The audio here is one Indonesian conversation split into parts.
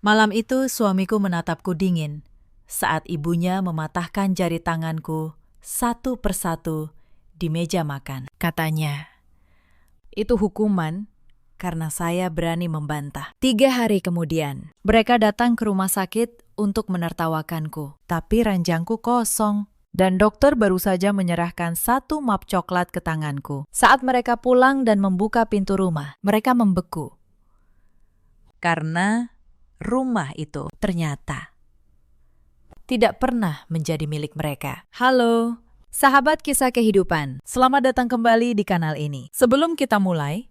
Malam itu suamiku menatapku dingin saat ibunya mematahkan jari tanganku satu persatu di meja makan. Katanya, itu hukuman karena saya berani membantah. 3 hari kemudian, mereka datang ke rumah sakit untuk menertawakanku. Tapi ranjangku kosong. Dan dokter baru saja menyerahkan 1 map coklat ke tanganku. Saat mereka pulang dan membuka pintu rumah, mereka membeku. Karena rumah itu ternyata tidak pernah menjadi milik mereka. Halo, sahabat kisah kehidupan. Selamat datang kembali di kanal ini. Sebelum kita mulai,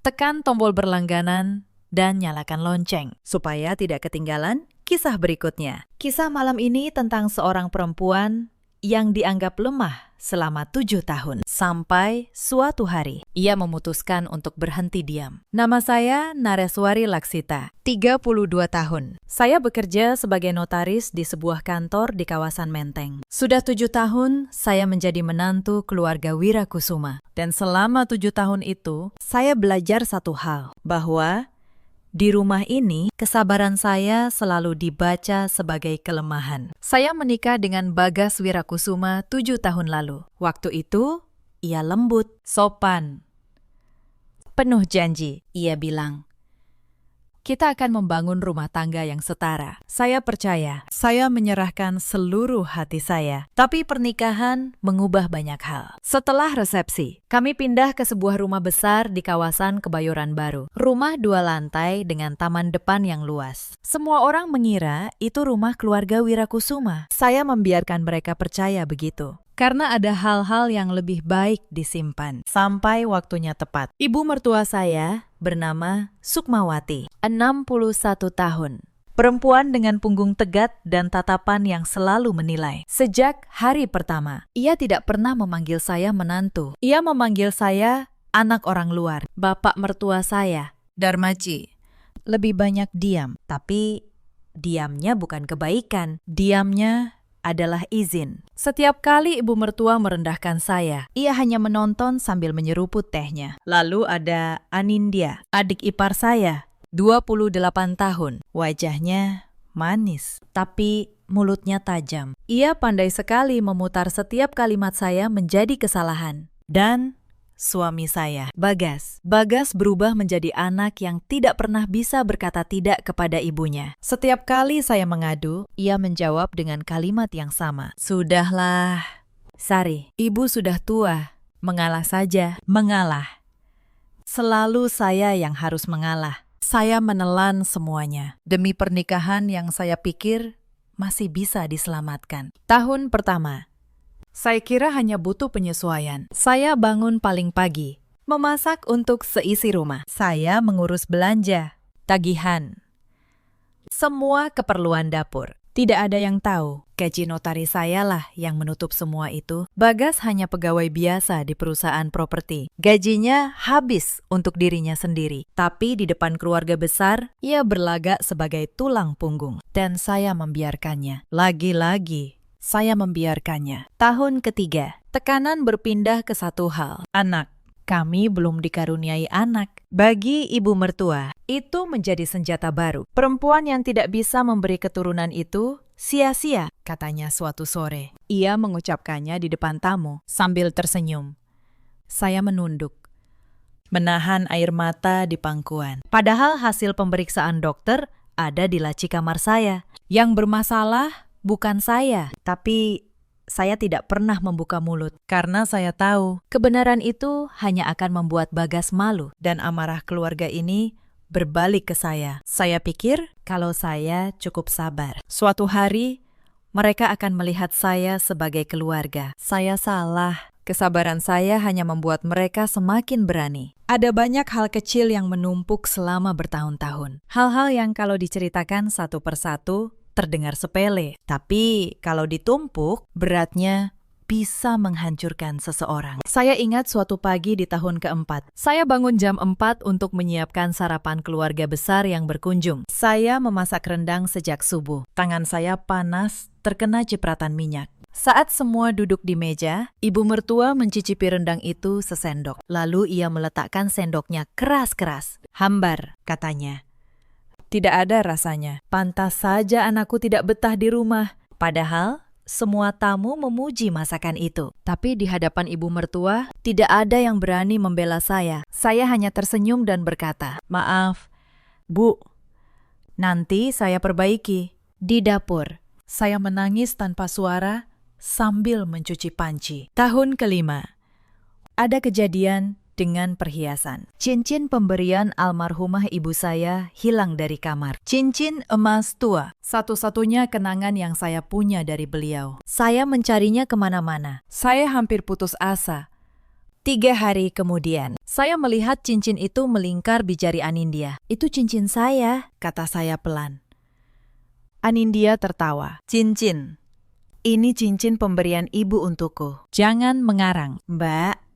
tekan tombol berlangganan dan nyalakan lonceng supaya tidak ketinggalan kisah berikutnya. Kisah malam ini tentang seorang perempuan yang dianggap lemah selama 7 tahun. Sampai suatu hari, ia memutuskan untuk berhenti diam. Nama saya Nareswari Laksita, 32 tahun. Saya bekerja sebagai notaris di sebuah kantor di kawasan Menteng. Sudah 7 tahun, saya menjadi menantu keluarga Wirakusuma. Dan selama 7 tahun itu, saya belajar satu hal, bahwa di rumah ini, kesabaran saya selalu dibaca sebagai kelemahan. Saya menikah dengan Bagas Wirakusuma 7 tahun lalu. Waktu itu, ia lembut, sopan, penuh janji. Ia bilang, kita akan membangun rumah tangga yang setara. Saya percaya, saya menyerahkan seluruh hati saya. Tapi pernikahan mengubah banyak hal. Setelah resepsi, kami pindah ke sebuah rumah besar di kawasan Kebayoran Baru. Rumah 2 lantai dengan taman depan yang luas. Semua orang mengira itu rumah keluarga Wirakusuma. Saya membiarkan mereka percaya begitu. Karena ada hal-hal yang lebih baik disimpan. Sampai waktunya tepat. Ibu mertua saya bernama Sukmawati, 61 tahun. Perempuan dengan punggung tegat dan tatapan yang selalu menilai. Sejak hari pertama, ia tidak pernah memanggil saya menantu. Ia memanggil saya anak orang luar. Bapak mertua saya, Darmaji, lebih banyak diam. Tapi diamnya bukan kebaikan. Diamnya adalah izin. Setiap kali ibu mertua merendahkan saya, ia hanya menonton sambil menyeruput tehnya. Lalu ada Anindya, adik ipar saya, 28 tahun. Wajahnya manis, tapi mulutnya tajam. Ia pandai sekali memutar setiap kalimat saya menjadi kesalahan. Dan suami saya, Bagas. Bagas berubah menjadi anak yang tidak pernah bisa berkata tidak kepada ibunya. Setiap kali saya mengadu, ia menjawab dengan kalimat yang sama. Sudahlah, Sari, ibu sudah tua. Mengalah saja, mengalah. Selalu saya yang harus mengalah. Saya menelan semuanya demi pernikahan yang saya pikir masih bisa diselamatkan. Tahun pertama, saya kira hanya butuh penyesuaian. Saya bangun paling pagi, memasak untuk seisi rumah. Saya mengurus belanja, tagihan, semua keperluan dapur. Tidak ada yang tahu, gaji notaris saya lah yang menutup semua itu. Bagas hanya pegawai biasa di perusahaan properti. Gajinya habis untuk dirinya sendiri. Tapi di depan keluarga besar, ia berlagak sebagai tulang punggung. Dan saya membiarkannya. Lagi-lagi, saya membiarkannya. Tahun ketiga, tekanan berpindah ke satu hal. Anak. Kami belum dikaruniai anak. Bagi ibu mertua, itu menjadi senjata baru. Perempuan yang tidak bisa memberi keturunan itu sia-sia, katanya suatu sore. Ia mengucapkannya di depan tamu sambil tersenyum. Saya menunduk, menahan air mata di pangkuan. Padahal hasil pemeriksaan dokter ada di laci kamar saya. Yang bermasalah bukan saya, tapi saya tidak pernah membuka mulut karena saya tahu kebenaran itu hanya akan membuat Bagas malu dan amarah keluarga ini berbalik ke saya. Saya pikir kalau saya cukup sabar, suatu hari mereka akan melihat saya sebagai keluarga. Saya salah. Kesabaran saya hanya membuat mereka semakin berani. Ada banyak hal kecil yang menumpuk selama bertahun-tahun. Hal-hal yang kalau diceritakan satu persatu terdengar sepele, tapi kalau ditumpuk, beratnya bisa menghancurkan seseorang. Saya ingat suatu pagi di tahun keempat. Saya bangun jam 4 untuk menyiapkan sarapan keluarga besar yang berkunjung. Saya memasak rendang sejak subuh. Tangan saya panas, terkena cipratan minyak. Saat semua duduk di meja, ibu mertua mencicipi rendang itu sesendok. Lalu ia meletakkan sendoknya keras-keras. Hambar, katanya. Tidak ada rasanya. Pantas saja anakku tidak betah di rumah. Padahal semua tamu memuji masakan itu. Tapi di hadapan ibu mertua, tidak ada yang berani membela saya. Saya hanya tersenyum dan berkata, "Maaf, Bu. Nanti saya perbaiki." Di dapur, saya menangis tanpa suara sambil mencuci panci. Tahun kelima. Ada kejadian dengan perhiasan. Cincin pemberian almarhumah ibu saya hilang dari kamar. Cincin emas tua, satu-satunya kenangan yang saya punya dari beliau. Saya mencarinya kemana-mana. Saya hampir putus asa. 3 hari kemudian, saya melihat cincin itu melingkar di jari Anindya. "Itu cincin saya," kata saya pelan. Anindya tertawa. "Cincin. Ini cincin pemberian ibu untukku. Jangan mengarang, Mbak."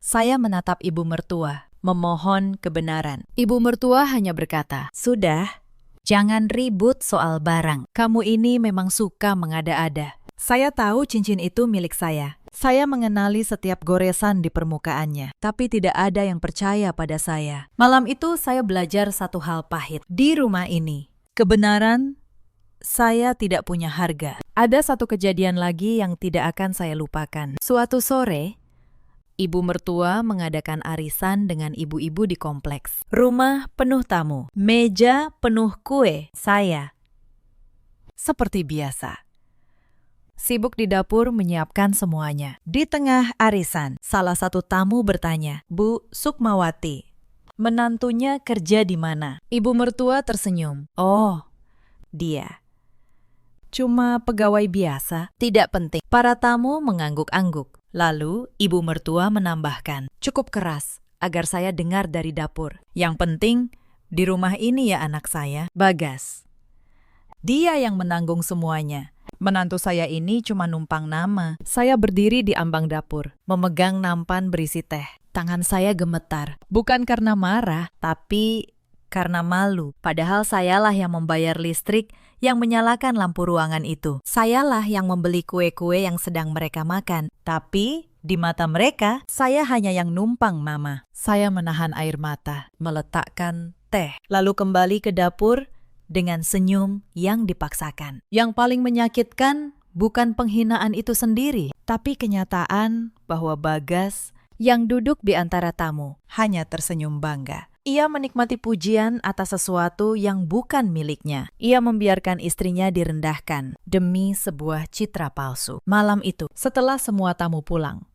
Saya menatap ibu mertua, memohon kebenaran. Ibu mertua hanya berkata, "Sudah, jangan ribut soal barang. Kamu ini memang suka mengada-ada." Saya tahu cincin itu milik saya. Saya mengenali setiap goresan di permukaannya, tapi tidak ada yang percaya pada saya. Malam itu saya belajar satu hal pahit. Di rumah ini, kebenaran saya tidak punya harga. Ada satu kejadian lagi yang tidak akan saya lupakan. Suatu sore, ibu mertua mengadakan arisan dengan ibu-ibu di kompleks. Rumah penuh tamu, meja penuh kue. Saya, seperti biasa, sibuk di dapur menyiapkan semuanya. Di tengah arisan, salah satu tamu bertanya, "Bu Sukmawati, menantunya kerja di mana?" Ibu mertua tersenyum. "Oh, dia cuma pegawai biasa, tidak penting." Para tamu mengangguk-angguk. Lalu, ibu mertua menambahkan, cukup keras, agar saya dengar dari dapur. "Yang penting, di rumah ini ya anak saya, Bagas. Dia yang menanggung semuanya. Menantu saya ini cuma numpang nama." Saya berdiri di ambang dapur, memegang nampan berisi teh. Tangan saya gemetar, bukan karena marah, tapi karena malu. Padahal sayalah yang membayar listrik, yang menyalakan lampu ruangan itu. Sayalah yang membeli kue-kue yang sedang mereka makan. Tapi di mata mereka, saya hanya yang numpang mama. Saya menahan air mata, meletakkan teh, lalu kembali ke dapur dengan senyum yang dipaksakan. Yang paling menyakitkan bukan penghinaan itu sendiri, tapi kenyataan bahwa Bagas yang duduk di antara tamu hanya tersenyum bangga. Ia menikmati pujian atas sesuatu yang bukan miliknya. Ia membiarkan istrinya direndahkan demi sebuah citra palsu. Malam itu, setelah semua tamu pulang,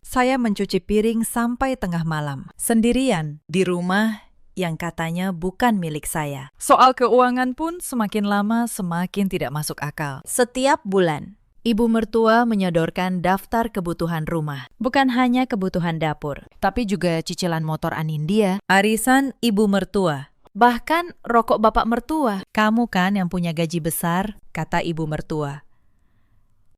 saya mencuci piring sampai tengah malam, sendirian di rumah yang katanya bukan milik saya. Soal keuangan pun semakin lama semakin tidak masuk akal. Setiap bulan, ibu mertua menyodorkan daftar kebutuhan rumah. Bukan hanya kebutuhan dapur, tapi juga cicilan motor Anindya, arisan ibu mertua, bahkan rokok bapak mertua. "Kamu kan yang punya gaji besar," kata ibu mertua.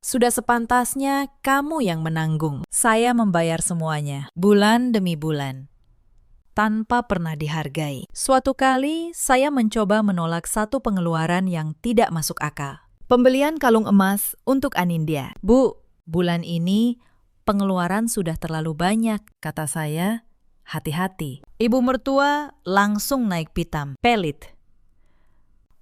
"Sudah sepantasnya kamu yang menanggung. Saya membayar semuanya, bulan demi bulan, tanpa pernah dihargai." Suatu kali, saya mencoba menolak satu pengeluaran yang tidak masuk akal. Pembelian kalung emas untuk Anindya. "Bu, bulan ini pengeluaran sudah terlalu banyak," kata saya. "Hati-hati." Ibu mertua langsung naik pitam. "Pelit.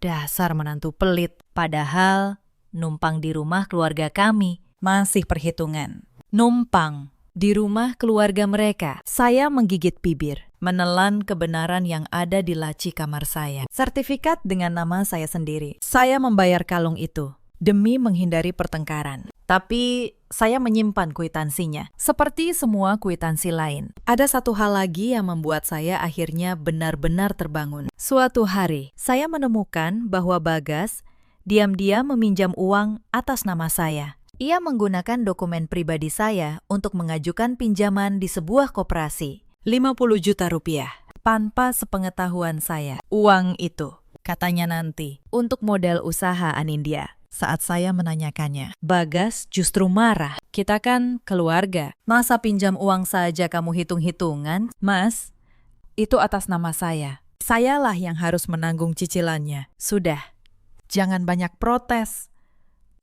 Dasar menantu pelit. Padahal numpang di rumah keluarga kami." Masih perhitungan. Numpang di rumah keluarga mereka. Saya menggigit bibir, menelan kebenaran yang ada di laci kamar saya. Sertifikat dengan nama saya sendiri. Saya membayar kalung itu demi menghindari pertengkaran. Tapi saya menyimpan kwitansinya. Seperti semua kwitansi lain, ada satu hal lagi yang membuat saya akhirnya benar-benar terbangun. Suatu hari, saya menemukan bahwa Bagas diam-diam meminjam uang atas nama saya. Ia menggunakan dokumen pribadi saya untuk mengajukan pinjaman di sebuah koperasi. 50 juta rupiah. Tanpa sepengetahuan saya. Uang itu, katanya nanti, untuk modal usaha Anindya. Saat saya menanyakannya, Bagas justru marah. "Kita kan keluarga. Masa pinjam uang saja kamu hitung-hitungan?" "Mas, itu atas nama saya. Sayalah yang harus menanggung cicilannya." "Sudah, jangan banyak protes."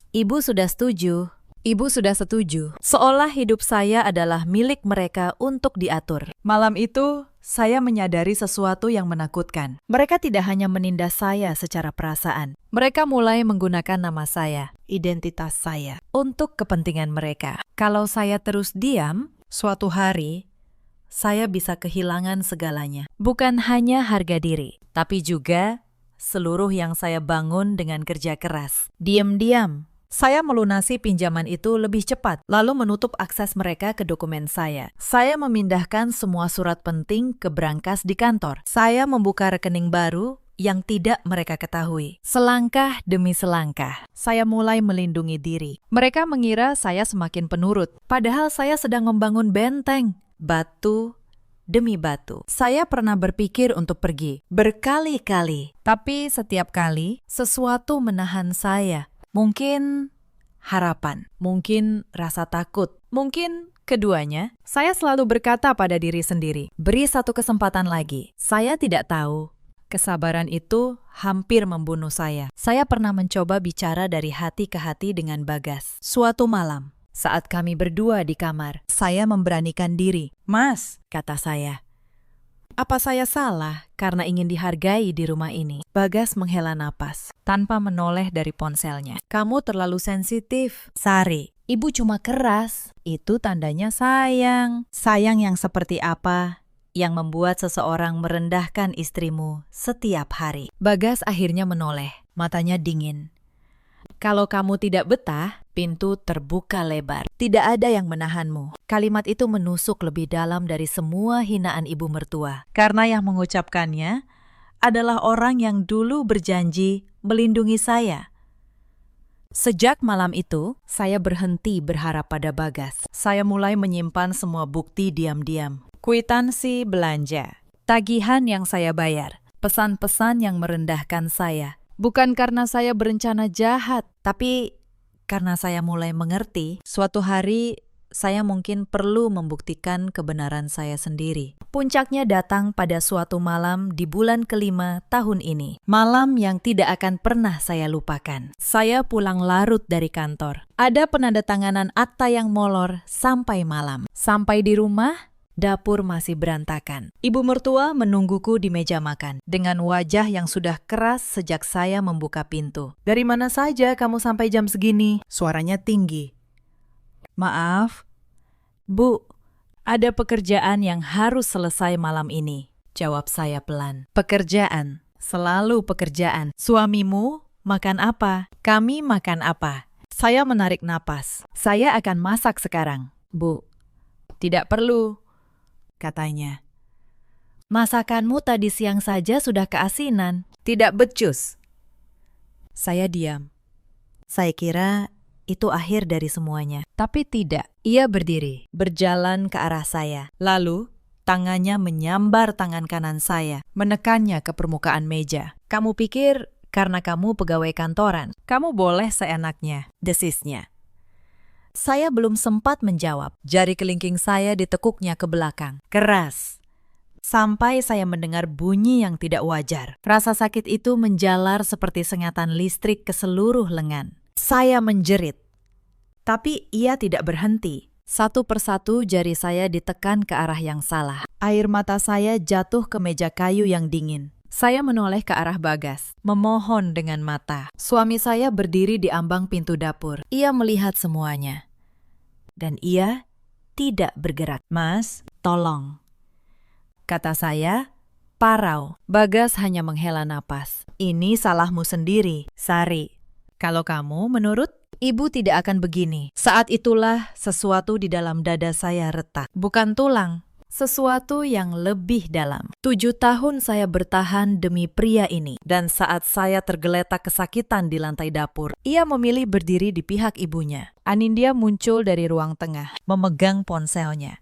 Ibu sudah setuju. Ibu sudah setuju, seolah hidup saya adalah milik mereka untuk diatur. Malam itu, saya menyadari sesuatu yang menakutkan. Mereka tidak hanya menindas saya secara perasaan. Mereka mulai menggunakan nama saya, identitas saya, untuk kepentingan mereka. Kalau saya terus diam, suatu hari, saya bisa kehilangan segalanya. Bukan hanya harga diri, tapi juga seluruh yang saya bangun dengan kerja keras. Diam-diam, saya melunasi pinjaman itu lebih cepat, lalu menutup akses mereka ke dokumen saya. Saya memindahkan semua surat penting ke brankas di kantor. Saya membuka rekening baru yang tidak mereka ketahui. Selangkah demi selangkah, saya mulai melindungi diri. Mereka mengira saya semakin penurut, padahal saya sedang membangun benteng. Batu demi batu. Saya pernah berpikir untuk pergi, berkali-kali. Tapi setiap kali, sesuatu menahan saya. Mungkin harapan, mungkin rasa takut, mungkin keduanya. Saya selalu berkata pada diri sendiri, beri satu kesempatan lagi. Saya tidak tahu. Kesabaran itu hampir membunuh saya. Saya pernah mencoba bicara dari hati ke hati dengan Bagas. Suatu malam, saat kami berdua di kamar, saya memberanikan diri. Mas, kata saya, apa saya salah karena ingin dihargai di rumah ini? Bagas menghela napas tanpa menoleh dari ponselnya. Kamu terlalu sensitif, Sari. Ibu cuma keras. Itu tandanya sayang. Sayang yang seperti apa yang membuat seseorang merendahkan istrimu setiap hari? Bagas akhirnya menoleh, matanya dingin. Kalau kamu tidak betah, pintu terbuka lebar. Tidak ada yang menahanmu. Kalimat itu menusuk lebih dalam dari semua hinaan ibu mertua. Karena yang mengucapkannya adalah orang yang dulu berjanji melindungi saya. Sejak malam itu, saya berhenti berharap pada Bagas. Saya mulai menyimpan semua bukti diam-diam. Kwitansi belanja, tagihan yang saya bayar, pesan-pesan yang merendahkan saya. Bukan karena saya berencana jahat, tapi karena saya mulai mengerti, suatu hari saya mungkin perlu membuktikan kebenaran saya sendiri. Puncaknya datang pada suatu malam di bulan kelima tahun ini. Malam yang tidak akan pernah saya lupakan. Saya pulang larut dari kantor. Ada penandatanganan akta yang molor sampai malam. Sampai di rumah, dapur masih berantakan. Ibu mertua menungguku di meja makan dengan wajah yang sudah keras sejak saya membuka pintu. Dari mana saja kamu sampai jam segini? Suaranya tinggi. Maaf, Bu, ada pekerjaan yang harus selesai malam ini, jawab saya pelan. Pekerjaan, selalu pekerjaan. Suamimu makan apa? Kami makan apa? Saya menarik napas. Saya akan masak sekarang. Bu, tidak perlu, katanya. Masakanmu tadi siang saja sudah keasinan. Tidak becus. Saya diam. Saya kira itu akhir dari semuanya. Tapi tidak. Ia berdiri, berjalan ke arah saya. Lalu, tangannya menyambar tangan kanan saya, menekannya ke permukaan meja. Kamu pikir karena kamu pegawai kantoran, kamu boleh seenaknya, desisnya. Saya belum sempat menjawab. Jari kelingking saya ditekuknya ke belakang. Keras. Sampai saya mendengar bunyi yang tidak wajar. Rasa sakit itu menjalar seperti sengatan listrik ke seluruh lengan. Saya menjerit. Tapi ia tidak berhenti. Satu persatu jari saya ditekan ke arah yang salah. Air mata saya jatuh ke meja kayu yang dingin. Saya menoleh ke arah Bagas, memohon dengan mata. Suami saya berdiri di ambang pintu dapur. Ia melihat semuanya. Dan ia tidak bergerak. Mas, tolong, kata saya, parau. Bagas hanya menghela napas. Ini salahmu sendiri, Sari. Kalau kamu menurut, ibu tidak akan begini. Saat itulah sesuatu di dalam dada saya retak. Bukan tulang, sesuatu yang lebih dalam. 7 tahun saya bertahan demi pria ini. Dan saat saya tergeletak kesakitan di lantai dapur, ia memilih berdiri di pihak ibunya. Anindya muncul dari ruang tengah, memegang ponselnya.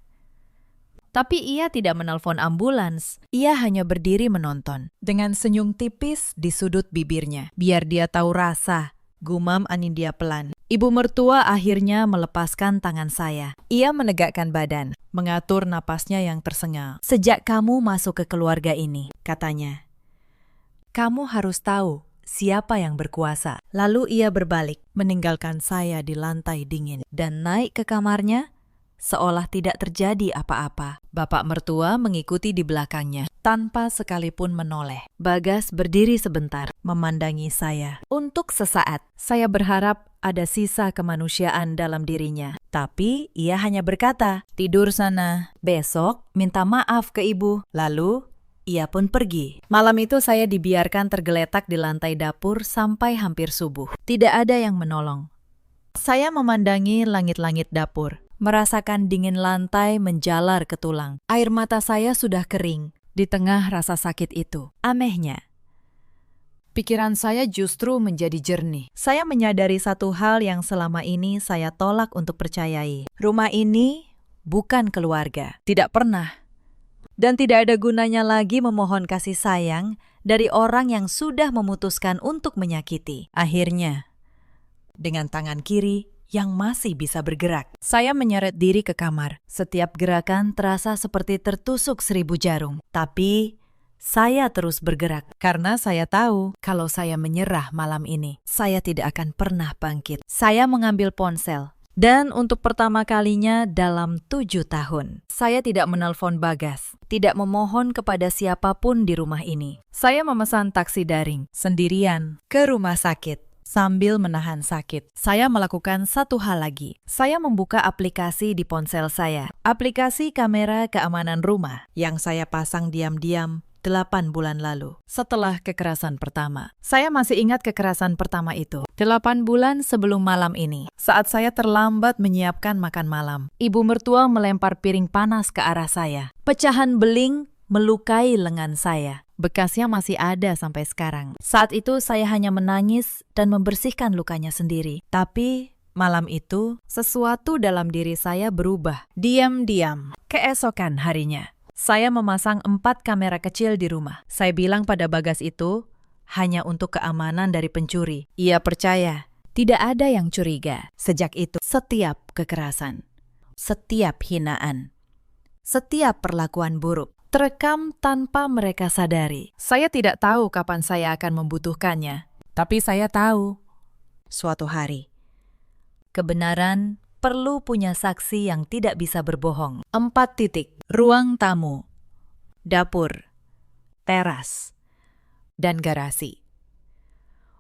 Tapi ia tidak menelpon ambulans. Ia hanya berdiri menonton. Dengan senyum tipis di sudut bibirnya. Biar dia tahu rasa, gumam Anindya pelan. Ibu mertua akhirnya melepaskan tangan saya. Ia menegakkan badan, mengatur napasnya yang tersengal. Sejak kamu masuk ke keluarga ini, katanya, kamu harus tahu siapa yang berkuasa. Lalu ia berbalik, meninggalkan saya di lantai dingin, dan naik ke kamarnya seolah tidak terjadi apa-apa. Bapak mertua mengikuti di belakangnya, tanpa sekalipun menoleh. Bagas berdiri sebentar, memandangi saya. Untuk sesaat, saya berharap ada sisa kemanusiaan dalam dirinya. Tapi ia hanya berkata, "Tidur sana. Besok minta maaf ke ibu." Lalu ia pun pergi. Malam itu saya dibiarkan tergeletak di lantai dapur sampai hampir subuh. Tidak ada yang menolong. Saya memandangi langit-langit dapur, merasakan dingin lantai menjalar ke tulang. Air mata saya sudah kering di tengah rasa sakit itu. Anehnya, pikiran saya justru menjadi jernih. Saya menyadari satu hal yang selama ini saya tolak untuk percayai. Rumah ini bukan keluarga. Tidak pernah. Dan tidak ada gunanya lagi memohon kasih sayang dari orang yang sudah memutuskan untuk menyakiti. Akhirnya, dengan tangan kiri yang masih bisa bergerak, saya menyeret diri ke kamar. Setiap gerakan terasa seperti tertusuk 1000 jarum. Tapi saya terus bergerak karena saya tahu kalau saya menyerah malam ini, saya tidak akan pernah bangkit. Saya mengambil ponsel. Dan untuk pertama kalinya dalam 7 tahun, saya tidak menelpon Bagas, tidak memohon kepada siapapun di rumah ini. Saya memesan taksi daring, sendirian, ke rumah sakit. Sambil menahan sakit, saya melakukan satu hal lagi. Saya membuka aplikasi di ponsel saya, aplikasi kamera keamanan rumah yang saya pasang diam-diam 8 bulan lalu, setelah kekerasan pertama. Saya masih ingat kekerasan pertama itu. 8 bulan sebelum malam ini, saat saya terlambat menyiapkan makan malam. Ibu mertua melempar piring panas ke arah saya. Pecahan beling melukai lengan saya. Bekasnya masih ada sampai sekarang. Saat itu saya hanya menangis dan membersihkan lukanya sendiri. Tapi malam itu, sesuatu dalam diri saya berubah. Diam-diam. Keesokan harinya, saya memasang 4 kamera kecil di rumah. Saya bilang pada Bagas itu hanya untuk keamanan dari pencuri. Ia percaya, tidak ada yang curiga. Sejak itu, setiap kekerasan, setiap hinaan, setiap perlakuan buruk terekam tanpa mereka sadari. Saya tidak tahu kapan saya akan membutuhkannya, tapi saya tahu suatu hari kebenaran perlu punya saksi yang tidak bisa berbohong. 4 titik. Ruang tamu, dapur, teras, dan garasi.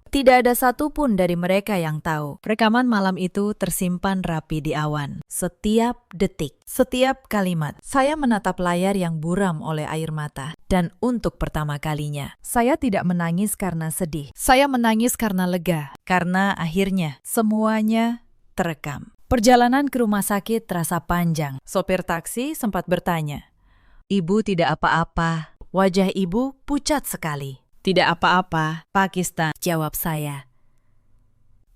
Tidak ada satupun dari mereka yang tahu. Rekaman malam itu tersimpan rapi di awan. Setiap detik, setiap kalimat. Saya menatap layar yang buram oleh air mata. Dan untuk pertama kalinya, saya tidak menangis karena sedih. Saya menangis karena lega. Karena akhirnya semuanya terekam. Perjalanan ke rumah sakit terasa panjang. Sopir taksi sempat bertanya, "Ibu tidak apa-apa." Wajah ibu pucat sekali. "Tidak apa-apa, Pakistan," jawab saya.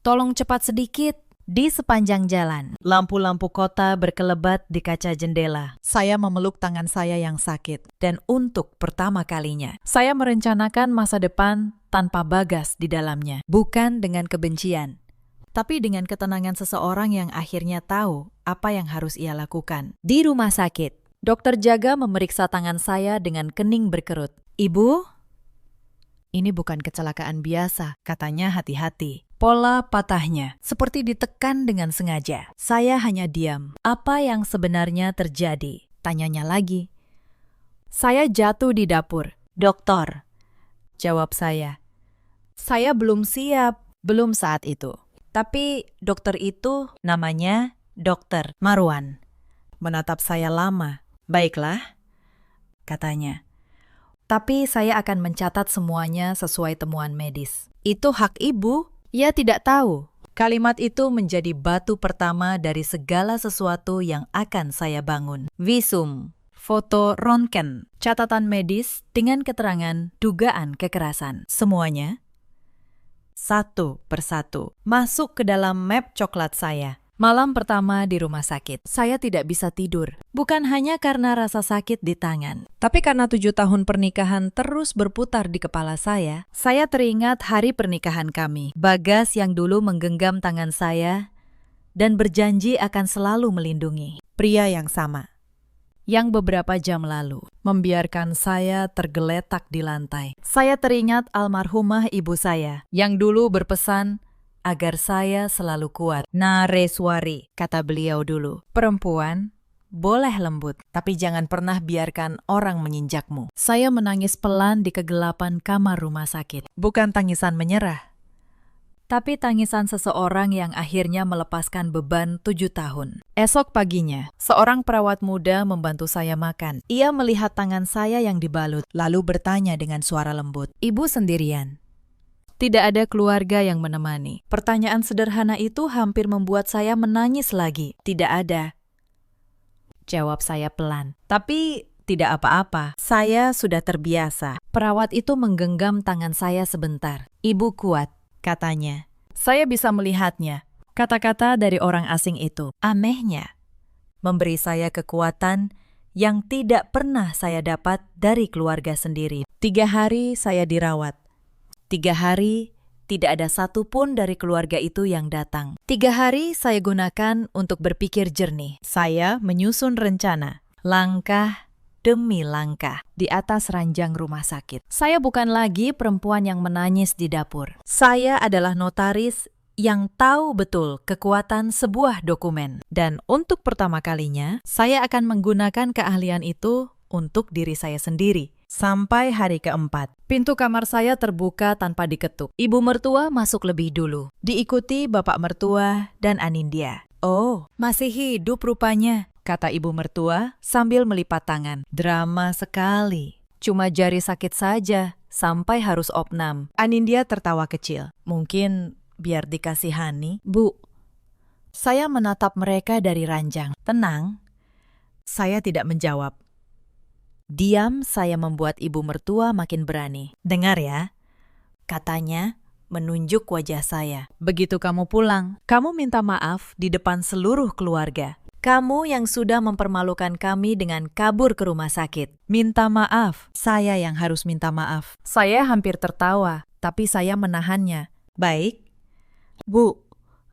"Tolong cepat sedikit." Di sepanjang jalan, lampu-lampu kota berkelebat di kaca jendela. Saya memeluk tangan saya yang sakit. Dan untuk pertama kalinya, saya merencanakan masa depan tanpa Bagas di dalamnya. Bukan dengan kebencian, tapi dengan ketenangan seseorang yang akhirnya tahu apa yang harus ia lakukan. Di rumah sakit, dokter jaga memeriksa tangan saya dengan kening berkerut. "Ibu, ini bukan kecelakaan biasa," katanya hati-hati. Pola patahnya seperti ditekan dengan sengaja. Saya hanya diam. "Apa yang sebenarnya terjadi?" tanyanya lagi. "Saya jatuh di dapur, dokter," jawab saya. Saya belum siap, belum saat itu. Tapi dokter itu namanya Dokter Marwan. Menatap saya lama. "Baiklah," katanya. "Tapi saya akan mencatat semuanya sesuai temuan medis." "Itu hak ibu." Ia tidak tahu. Kalimat itu menjadi batu pertama dari segala sesuatu yang akan saya bangun. Visum, foto röntgen, catatan medis dengan keterangan dugaan kekerasan. Semuanya satu persatu masuk ke dalam map coklat saya. Malam pertama di rumah sakit, saya tidak bisa tidur. Bukan hanya karena rasa sakit di tangan, tapi karena 7 tahun pernikahan terus berputar di kepala saya. Saya teringat hari pernikahan kami. Bagas yang dulu menggenggam tangan saya dan berjanji akan selalu melindungi. Pria yang sama, yang beberapa jam lalu membiarkan saya tergeletak di lantai. Saya teringat almarhumah ibu saya yang dulu berpesan agar saya selalu kuat. Nareswari, kata beliau dulu. Perempuan, boleh lembut, tapi jangan pernah biarkan orang menginjakmu. Saya menangis pelan di kegelapan kamar rumah sakit. Bukan tangisan menyerah, tapi tangisan seseorang yang akhirnya melepaskan beban 7 tahun. Esok paginya, seorang perawat muda membantu saya makan. Ia melihat tangan saya yang dibalut, lalu bertanya dengan suara lembut, "Ibu sendirian? Tidak ada keluarga yang menemani." Pertanyaan sederhana itu hampir membuat saya menangis lagi. "Tidak ada," jawab saya pelan. "Tapi tidak apa-apa, saya sudah terbiasa." Perawat itu menggenggam tangan saya sebentar. "Ibu kuat," katanya. "Saya bisa melihatnya." Kata-kata dari orang asing itu, anehnya, memberi saya kekuatan yang tidak pernah saya dapat dari keluarga sendiri. 3 hari saya dirawat. 3 hari tidak ada satupun dari keluarga itu yang datang. 3 hari saya gunakan untuk berpikir jernih. Saya menyusun rencana, langkah demi langkah, di atas ranjang rumah sakit. Saya bukan lagi perempuan yang menangis di dapur. Saya adalah notaris yang tahu betul kekuatan sebuah dokumen. Dan untuk pertama kalinya, saya akan menggunakan keahlian itu untuk diri saya sendiri. Sampai hari keempat, pintu kamar saya terbuka tanpa diketuk. Ibu mertua masuk lebih dulu, diikuti bapak mertua dan Anindya. "Oh, masih hidup rupanya," kata ibu mertua sambil melipat tangan. "Drama sekali. Cuma jari sakit saja, sampai harus opnam." Anindya tertawa kecil. "Mungkin biar dikasihani, Bu." Saya menatap mereka dari ranjang. Tenang, saya tidak menjawab. Diam saya membuat ibu mertua makin berani. "Dengar ya," katanya menunjuk wajah saya. "Begitu kamu pulang, kamu minta maaf di depan seluruh keluarga. Kamu yang sudah mempermalukan kami dengan kabur ke rumah sakit. Minta maaf, saya yang harus minta maaf." Saya hampir tertawa, tapi saya menahannya. "Baik, Bu,"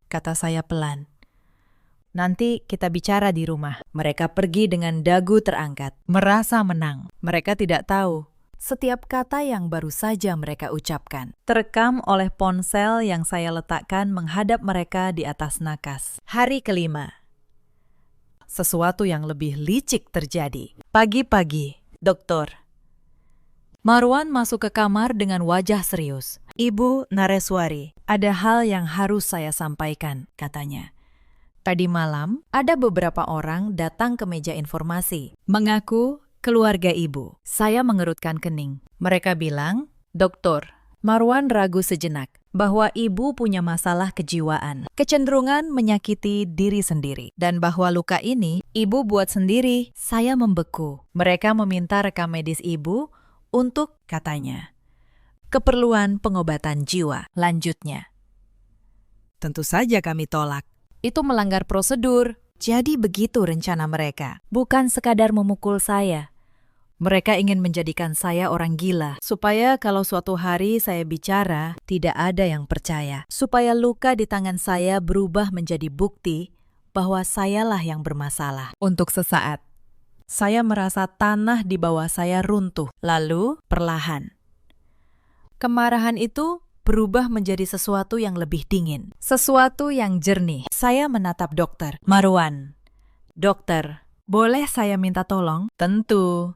kata saya pelan. "Nanti kita bicara di rumah." Mereka pergi dengan dagu terangkat, merasa menang. Mereka tidak tahu setiap kata yang baru saja mereka ucapkan terekam oleh ponsel yang saya letakkan menghadap mereka di atas nakas. Hari kelima. Sesuatu yang lebih licik terjadi. Pagi-pagi, Dokter Marwan masuk ke kamar dengan wajah serius. "Ibu Nareswari, ada hal yang harus saya sampaikan," katanya. "Tadi malam, ada beberapa orang datang ke meja informasi, mengaku keluarga ibu." Saya mengerutkan kening. Mereka bilang, "Dokter," Marwan ragu sejenak, "bahwa ibu punya masalah kejiwaan, kecenderungan menyakiti diri sendiri, dan bahwa luka ini ibu buat sendiri." Saya membeku. Mereka meminta rekam medis ibu untuk, katanya, keperluan pengobatan jiwa. Lanjutnya, tentu saja kami tolak. Itu melanggar prosedur. Jadi begitu rencana mereka. Bukan sekadar memukul saya. Mereka ingin menjadikan saya orang gila, supaya kalau suatu hari saya bicara, tidak ada yang percaya. Supaya luka di tangan saya berubah menjadi bukti bahwa sayalah yang bermasalah. Untuk sesaat, saya merasa tanah di bawah saya runtuh. Lalu, perlahan, kemarahan itu berubah menjadi sesuatu yang lebih dingin. Sesuatu yang jernih. Saya menatap dokter. "Marwan, dokter, boleh saya minta tolong?" "Tentu."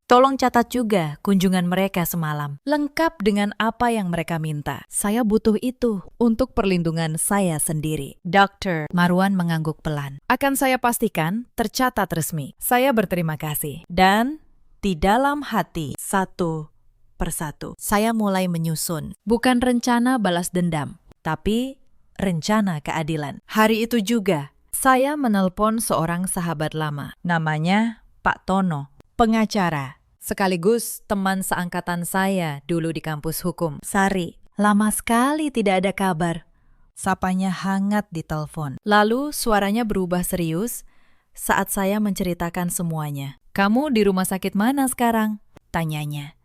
"Tolong catat juga kunjungan mereka semalam, lengkap dengan apa yang mereka minta. Saya butuh itu untuk perlindungan saya sendiri." "Dokter," Marwan mengangguk pelan. "Akan saya pastikan tercatat resmi. Saya berterima kasih." Dan di dalam hati, satu persatu, saya mulai menyusun. Bukan rencana balas dendam, tapi rencana keadilan. Hari itu juga, saya menelpon seorang sahabat lama. Namanya Pak Tono, pengacara, sekaligus teman seangkatan saya dulu di kampus hukum. "Sari, lama sekali tidak ada kabar." Sapanya hangat di telepon. Lalu suaranya berubah serius saat saya menceritakan semuanya. "Kamu di rumah sakit mana sekarang?" tanyanya.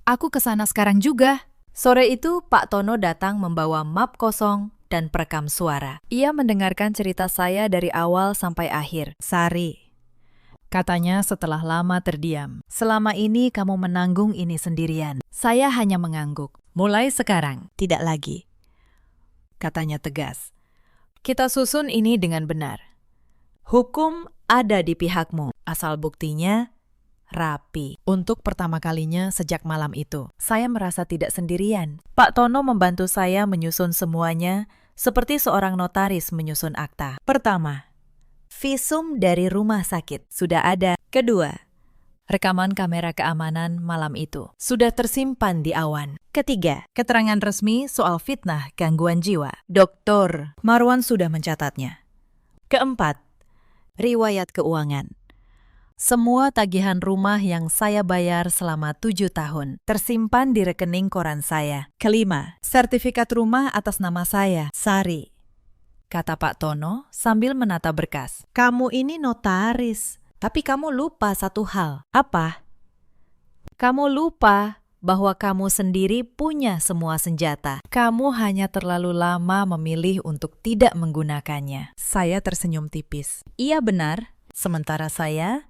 "Aku ke sana sekarang juga." Sore itu Pak Tono datang membawa map kosong dan perekam suara. Ia mendengarkan cerita saya dari awal sampai akhir. "Sari, katanya setelah lama terdiam. Selama ini kamu menanggung ini sendirian. Saya hanya mengangguk. Mulai sekarang, tidak lagi, katanya tegas. Kita susun ini dengan benar. Hukum ada di pihakmu, asal buktinya rapi. Untuk pertama kalinya sejak malam itu, saya merasa tidak sendirian. Pak Tono membantu saya menyusun semuanya seperti seorang notaris menyusun akta. Pertama, visum dari rumah sakit sudah ada. Kedua, rekaman kamera keamanan malam itu sudah tersimpan di awan. Ketiga, keterangan resmi soal fitnah gangguan jiwa. Dr. Marwan sudah mencatatnya. Keempat, riwayat keuangan. Semua tagihan rumah yang saya bayar selama 7 tahun tersimpan di rekening koran saya. Kelima, sertifikat rumah atas nama saya, Sari, kata Pak Tono sambil menata berkas. Kamu ini notaris, tapi kamu lupa satu hal. Apa? Kamu lupa bahwa kamu sendiri punya semua senjata. Kamu hanya terlalu lama memilih untuk tidak menggunakannya. Saya tersenyum tipis. Iya benar, sementara saya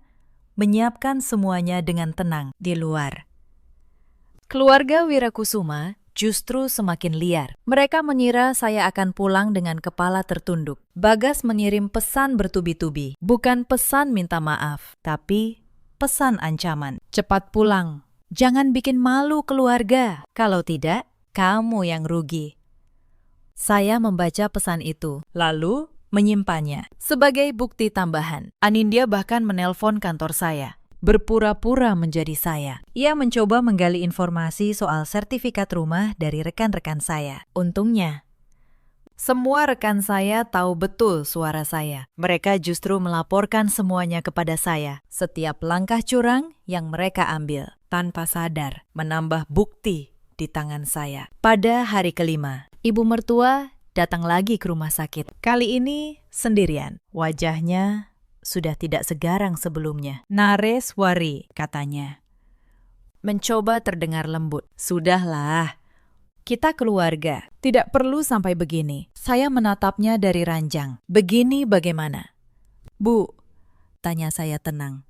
menyiapkan semuanya dengan tenang di luar. Keluarga Wirakusuma justru semakin liar. Mereka mengira saya akan pulang dengan kepala tertunduk. Bagas mengirim pesan bertubi-tubi. Bukan pesan minta maaf, tapi pesan ancaman. Cepat pulang. Jangan bikin malu keluarga. Kalau tidak, kamu yang rugi. Saya membaca pesan itu, lalu menyimpannya. Sebagai bukti tambahan, Anindya bahkan menelpon kantor saya. Berpura-pura menjadi saya. Ia mencoba menggali informasi soal sertifikat rumah dari rekan-rekan saya. Untungnya, semua rekan saya tahu betul suara saya. Mereka justru melaporkan semuanya kepada saya. Setiap langkah curang yang mereka ambil, tanpa sadar, menambah bukti di tangan saya. Pada hari kelima, ibu mertua datang lagi ke rumah sakit. Kali ini sendirian. Wajahnya sudah tidak segarang sebelumnya. Nareswari, katanya. Mencoba terdengar lembut. Sudahlah, kita keluarga. Tidak perlu sampai begini. Saya menatapnya dari ranjang. Begini bagaimana? Bu, tanya saya tenang.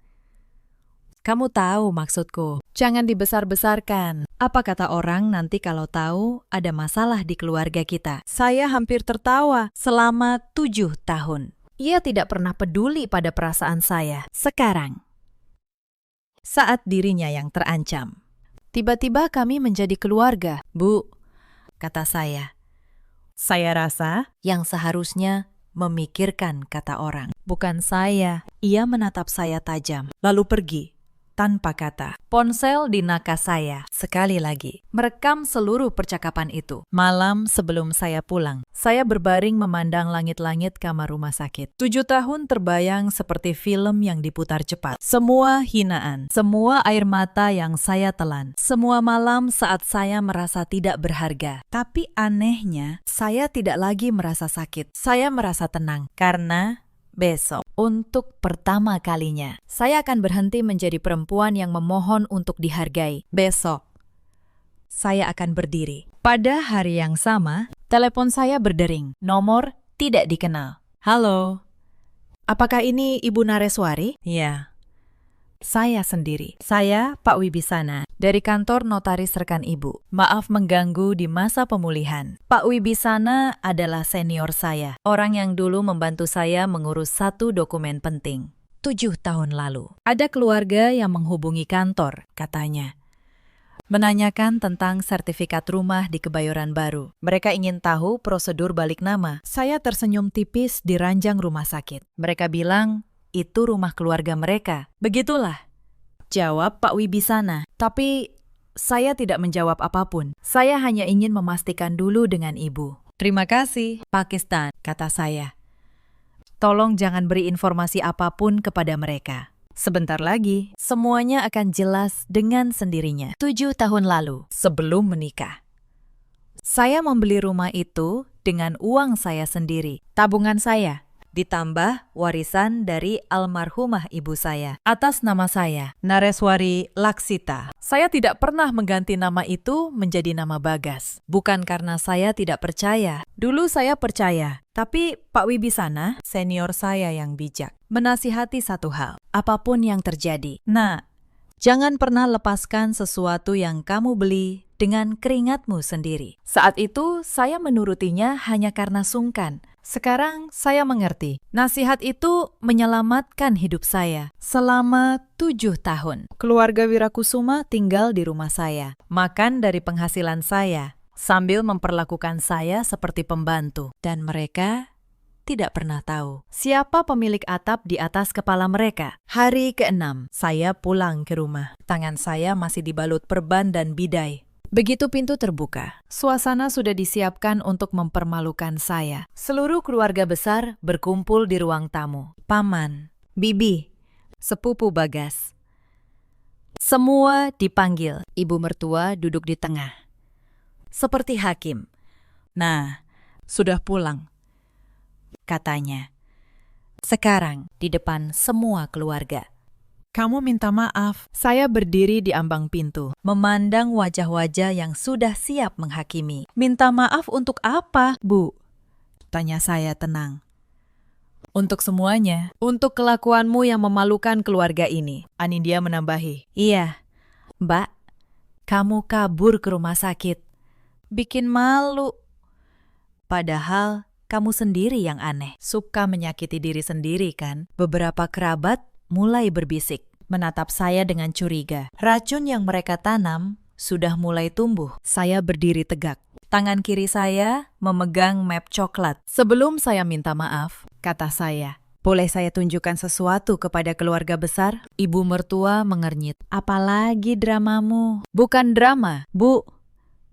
Kamu tahu maksudku. Jangan dibesar-besarkan. Apa kata orang nanti kalau tahu ada masalah di keluarga kita? Saya hampir tertawa selama 7 tahun. Ia tidak pernah peduli pada perasaan saya. Sekarang, saat dirinya yang terancam. Tiba-tiba kami menjadi keluarga, Bu, kata saya. Saya rasa yang seharusnya memikirkan kata orang. Bukan saya. Ia menatap saya tajam, lalu pergi. Tanpa kata. Ponsel di nakas saya, sekali lagi, merekam seluruh percakapan itu. Malam sebelum saya pulang, saya berbaring memandang langit-langit kamar rumah sakit. 7 tahun terbayang seperti film yang diputar cepat. Semua hinaan, semua air mata yang saya telan, semua malam saat saya merasa tidak berharga. Tapi anehnya, saya tidak lagi merasa sakit. Saya merasa tenang, karena besok, untuk pertama kalinya, saya akan berhenti menjadi perempuan yang memohon untuk dihargai. Besok, saya akan berdiri. Pada hari yang sama, telepon saya berdering. Nomor tidak dikenal. Halo, apakah ini Ibu Nareswari? Ya, saya sendiri. Saya Pak Wibisana, dari kantor notaris rekan Ibu. Maaf mengganggu di masa pemulihan. Pak Wibisana adalah senior saya, orang yang dulu membantu saya mengurus satu dokumen penting. 7 tahun lalu. Ada keluarga yang menghubungi kantor, katanya. Menanyakan tentang sertifikat rumah di Kebayoran Baru. Mereka ingin tahu prosedur balik nama. Saya tersenyum tipis di ranjang rumah sakit. Mereka bilang, itu rumah keluarga mereka. Begitulah, jawab Pak Wibisana. Tapi saya tidak menjawab apapun. Saya hanya ingin memastikan dulu dengan Ibu. Terima kasih, Pakistan, kata saya. Tolong jangan beri informasi apapun kepada mereka. Sebentar lagi, semuanya akan jelas dengan sendirinya. 7 tahun lalu, sebelum menikah, saya membeli rumah itu dengan uang saya sendiri, tabungan saya. ditambah warisan dari almarhumah ibu saya. Atas nama saya, Nareswari Laksita. Saya tidak pernah mengganti nama itu menjadi nama Bagas. Bukan karena saya tidak percaya. Dulu saya percaya, tapi Pak Wibisana, senior saya yang bijak, menasihati satu hal, apapun yang terjadi. Nah, jangan pernah lepaskan sesuatu yang kamu beli dengan keringatmu sendiri. Saat itu, saya menurutinya hanya karena sungkan. Sekarang saya mengerti. Nasihat itu menyelamatkan hidup saya selama 7 tahun. Keluarga Wirakusuma tinggal di rumah saya, makan dari penghasilan saya, sambil memperlakukan saya seperti pembantu. Dan mereka tidak pernah tahu siapa pemilik atap di atas kepala mereka. Hari ke-6, saya pulang ke rumah. Tangan saya masih dibalut perban dan bidai. Begitu pintu terbuka, suasana sudah disiapkan untuk mempermalukan saya. Seluruh keluarga besar berkumpul di ruang tamu. Paman, bibi, sepupu Bagas. Semua dipanggil. Ibu mertua duduk di tengah. Seperti hakim. Nah, sudah pulang, katanya. Sekarang di depan semua keluarga. Kamu minta maaf. Saya berdiri di ambang pintu, memandang wajah-wajah yang sudah siap menghakimi. Minta maaf untuk apa, Bu? Tanya saya tenang. Untuk semuanya. Untuk kelakuanmu yang memalukan keluarga ini. Anindya menambahi. Iya, Mbak. Kamu kabur ke rumah sakit. Bikin malu. Padahal kamu sendiri yang aneh. Suka menyakiti diri sendiri kan? Beberapa kerabat mulai berbisik, menatap saya dengan curiga. Racun yang mereka tanam sudah mulai tumbuh. Saya berdiri tegak. Tangan kiri saya memegang map coklat. Sebelum saya minta maaf, kata saya, boleh saya tunjukkan sesuatu kepada keluarga besar? Ibu mertua mengernyit. Apalagi dramamu? Bukan drama, Bu.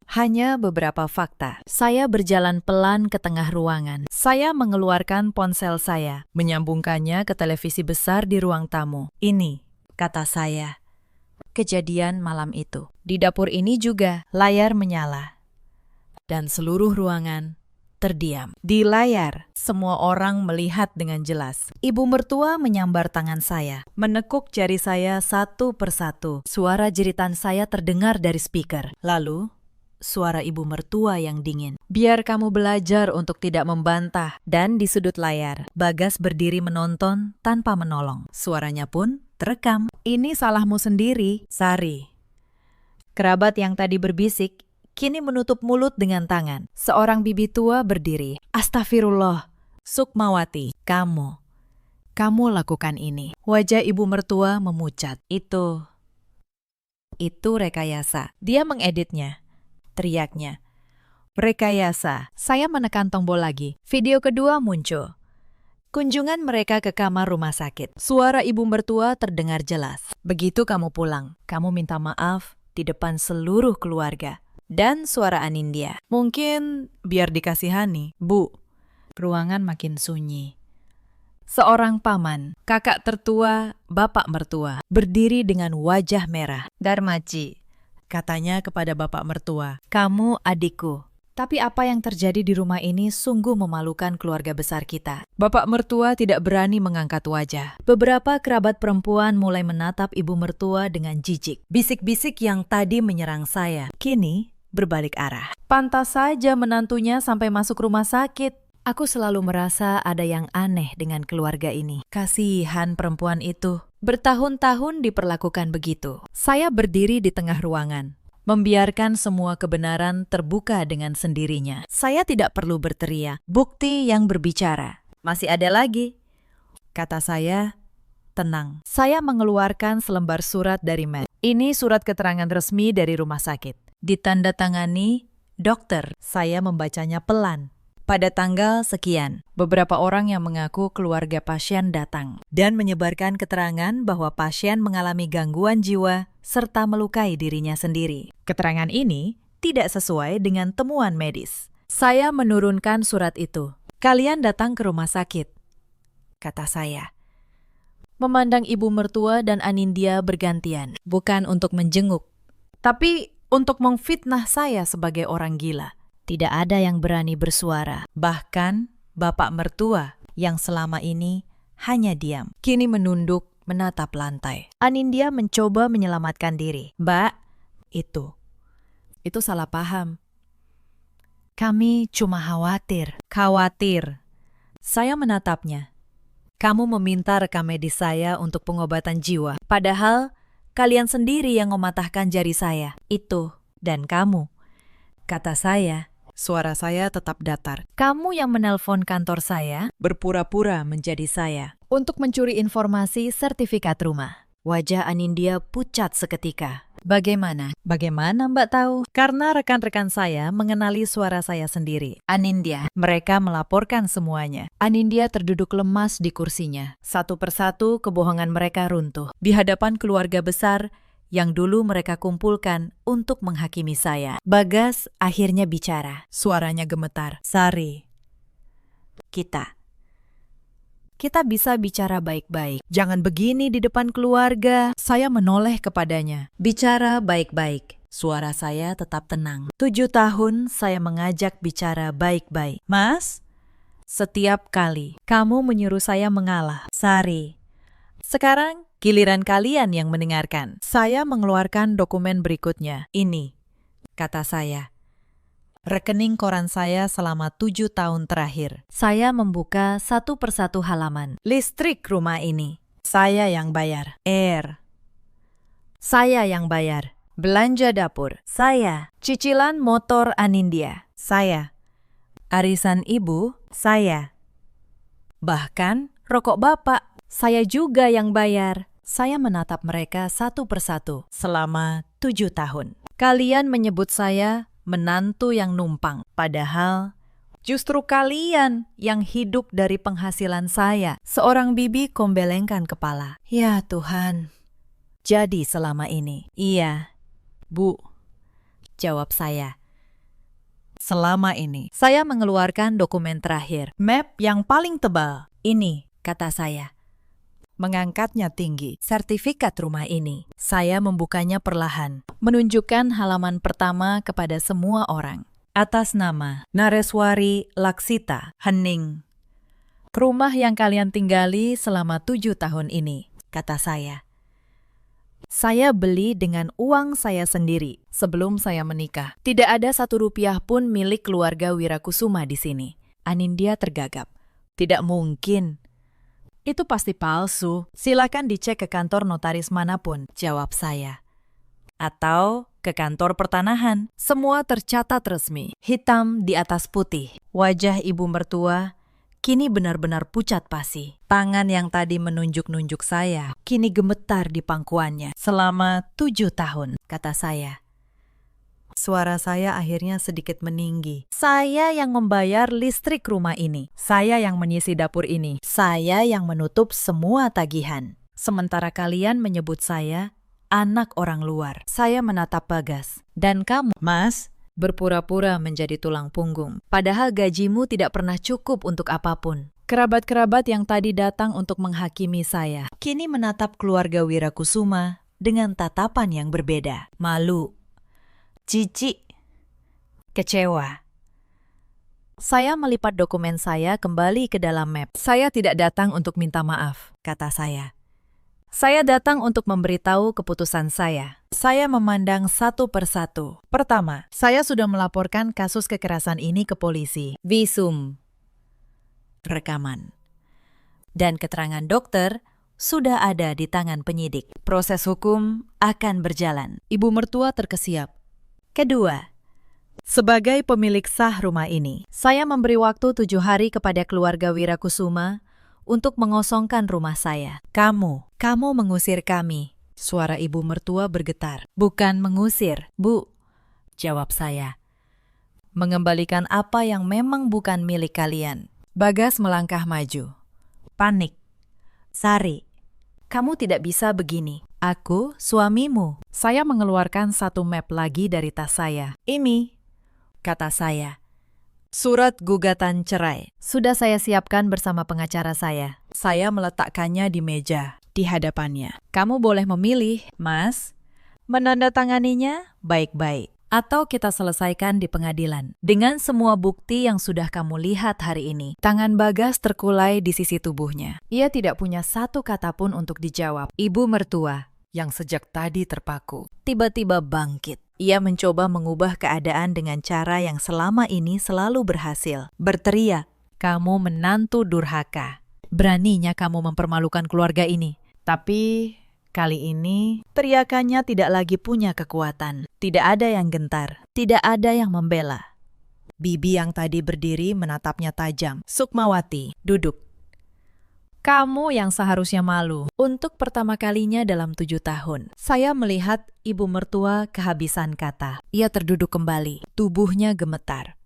Hanya beberapa fakta. Saya berjalan pelan ke tengah ruangan. Saya mengeluarkan ponsel saya, menyambungkannya ke televisi besar di ruang tamu. Ini, kata saya, kejadian malam itu. Di dapur ini juga, layar menyala. Dan seluruh ruangan terdiam. Di layar, semua orang melihat dengan jelas. Ibu mertua menyambar tangan saya, menekuk jari saya satu persatu. Suara jeritan saya terdengar dari speaker. Lalu, suara ibu mertua yang dingin. Biar kamu belajar untuk tidak membantah. Dan di sudut layar, Bagas berdiri menonton tanpa menolong. Suaranya pun terekam. Ini salahmu sendiri, Sari. Kerabat yang tadi berbisik, kini menutup mulut dengan tangan. Seorang bibi tua berdiri. Astagfirullah, Sukmawati, kamu lakukan ini. Wajah ibu mertua memucat. Itu rekayasa. Dia mengeditnya. Teriaknya. Rekayasa. Saya menekan tombol lagi. Video kedua muncul. Kunjungan mereka ke kamar rumah sakit. Suara ibu mertua terdengar jelas. Begitu kamu pulang, kamu minta maaf di depan seluruh keluarga. Dan suara Anindya. Mungkin biar dikasihani, Bu. Ruangan makin sunyi. Seorang paman, kakak tertua, bapak mertua, berdiri dengan wajah merah. Darmaji, katanya kepada bapak mertua, kamu adikku. Tapi apa yang terjadi di rumah ini sungguh memalukan keluarga besar kita. Bapak mertua tidak berani mengangkat wajah. Beberapa kerabat perempuan mulai menatap ibu mertua dengan jijik. Bisik-bisik yang tadi menyerang saya, kini berbalik arah. Pantas saja menantunya sampai masuk rumah sakit. Aku selalu merasa ada yang aneh dengan keluarga ini. Kasihan perempuan itu. Bertahun-tahun diperlakukan begitu. Saya berdiri di tengah ruangan, membiarkan semua kebenaran terbuka dengan sendirinya. Saya tidak perlu berteriak. Bukti yang berbicara. Masih ada lagi. Kata saya, tenang. Saya mengeluarkan selembar surat dari Matt. Ini surat keterangan resmi dari rumah sakit. Ditandatangani dokter. Saya membacanya pelan. Pada tanggal sekian, beberapa orang yang mengaku keluarga pasien datang dan menyebarkan keterangan bahwa pasien mengalami gangguan jiwa serta melukai dirinya sendiri. Keterangan ini tidak sesuai dengan temuan medis. Saya menurunkan surat itu. Kalian datang ke rumah sakit, kata saya. Memandang ibu mertua dan Anindya bergantian, bukan untuk menjenguk, tapi untuk memfitnah saya sebagai orang gila. Tidak ada yang berani bersuara. Bahkan bapak mertua yang selama ini hanya diam, kini menunduk menatap lantai. Anindya mencoba menyelamatkan diri. Mbak, itu salah paham. Kami cuma khawatir. Khawatir. Saya menatapnya. Kamu meminta rekam medis saya untuk pengobatan jiwa. Padahal kalian sendiri yang mematahkan jari saya. Itu dan kamu. Kata saya. Suara saya tetap datar. Kamu yang menelpon kantor saya, berpura-pura menjadi saya, untuk mencuri informasi sertifikat rumah. Wajah Anindya pucat seketika. Bagaimana? Bagaimana Mbak tahu? Karena rekan-rekan saya mengenali suara saya sendiri. Anindya. Mereka melaporkan semuanya. Anindya terduduk lemas di kursinya. Satu persatu kebohongan mereka runtuh. Di hadapan keluarga besar yang dulu mereka kumpulkan untuk menghakimi saya. Bagas akhirnya bicara. Suaranya gemetar. Sari, kita bisa bicara baik-baik. Jangan begini di depan keluarga. Saya menoleh kepadanya. Bicara baik-baik. Suara saya tetap tenang. 7 tahun saya mengajak bicara baik-baik. Mas, setiap kali kamu menyuruh saya mengalah. Sari, sekarang giliran kalian yang mendengarkan. Saya mengeluarkan dokumen berikutnya. Ini, kata saya. Rekening koran saya selama 7 tahun terakhir. Saya membuka satu persatu halaman. Listrik rumah ini, saya yang bayar. Air, saya yang bayar. Belanja dapur, saya. Cicilan motor Anindya, saya. Arisan ibu, saya. Bahkan rokok bapak, saya juga yang bayar. Saya menatap mereka satu persatu selama 7 tahun. Kalian menyebut saya menantu yang numpang. Padahal justru kalian yang hidup dari penghasilan saya. Seorang bibi kombelengkan kepala. Ya Tuhan. Jadi selama ini. Iya, Bu. Jawab saya. Selama ini. Saya mengeluarkan dokumen terakhir. Map yang paling tebal. Ini, kata saya. Mengangkatnya tinggi. Sertifikat rumah ini. Saya membukanya perlahan. Menunjukkan halaman pertama kepada semua orang. Atas nama Nareswari Laksita Hening. Rumah yang kalian tinggali selama 7 tahun ini, kata saya. Saya beli dengan uang saya sendiri sebelum saya menikah. Tidak ada 1 rupiah pun milik keluarga Wirakusuma di sini. Anindya tergagap. Tidak mungkin. Itu pasti palsu. Silakan dicek ke kantor notaris manapun, jawab saya. Atau ke kantor pertanahan. Semua tercatat resmi, hitam di atas putih. Wajah ibu mertua kini benar-benar pucat pasi. Tangan yang tadi menunjuk-nunjuk saya, kini gemetar di pangkuannya. Selama 7 tahun, kata saya. Suara saya akhirnya sedikit meninggi. Saya yang membayar listrik rumah ini. Saya yang mengisi dapur ini. Saya yang menutup semua tagihan. Sementara kalian menyebut saya anak orang luar. Saya menatap Bagas. Dan kamu, Mas, berpura-pura menjadi tulang punggung. Padahal gajimu tidak pernah cukup untuk apapun. Kerabat-kerabat yang tadi datang untuk menghakimi saya, kini menatap keluarga Wirakusuma dengan tatapan yang berbeda. Malu, jijik, kecewa. Saya melipat dokumen saya kembali ke dalam map. Saya tidak datang untuk minta maaf, kata saya. Saya datang untuk memberitahu keputusan saya. Saya memandang satu persatu. Pertama, saya sudah melaporkan kasus kekerasan ini ke polisi. Visum, rekaman, dan keterangan dokter sudah ada di tangan penyidik. Proses hukum akan berjalan. Ibu mertua terkesiap. Kedua, sebagai pemilik sah rumah ini, saya memberi waktu 7 hari kepada keluarga Wirakusuma untuk mengosongkan rumah saya. Kamu mengusir kami. Suara ibu mertua bergetar. Bukan mengusir, Bu, jawab saya. Mengembalikan apa yang memang bukan milik kalian. Bagas melangkah maju. Panik. Sari, kamu tidak bisa begini. Aku suamimu. Saya mengeluarkan satu map lagi dari tas saya. Ini, kata saya. Surat gugatan cerai. Sudah saya siapkan bersama pengacara saya. Saya meletakkannya di meja, di hadapannya. Kamu boleh memilih, Mas. Menandatanganinya baik-baik. atau kita selesaikan di pengadilan. Dengan semua bukti yang sudah kamu lihat hari ini, tangan Bagas terkulai di sisi tubuhnya. Ia tidak punya satu kata pun untuk dijawab. Ibu mertua, yang sejak tadi terpaku, tiba-tiba bangkit. Ia mencoba mengubah keadaan dengan cara yang selama ini selalu berhasil. Berteriak, "Kamu menantu durhaka. Beraninya kamu mempermalukan keluarga ini." Tapi kali ini, teriakannya tidak lagi punya kekuatan. Tidak ada yang gentar, tidak ada yang membela. Bibi yang tadi berdiri menatapnya tajam. "Sukmawati, duduk. Kamu yang seharusnya malu. Untuk pertama kalinya dalam 7 tahun, saya melihat ibu mertua kehabisan kata." Ia terduduk kembali, tubuhnya gemetar.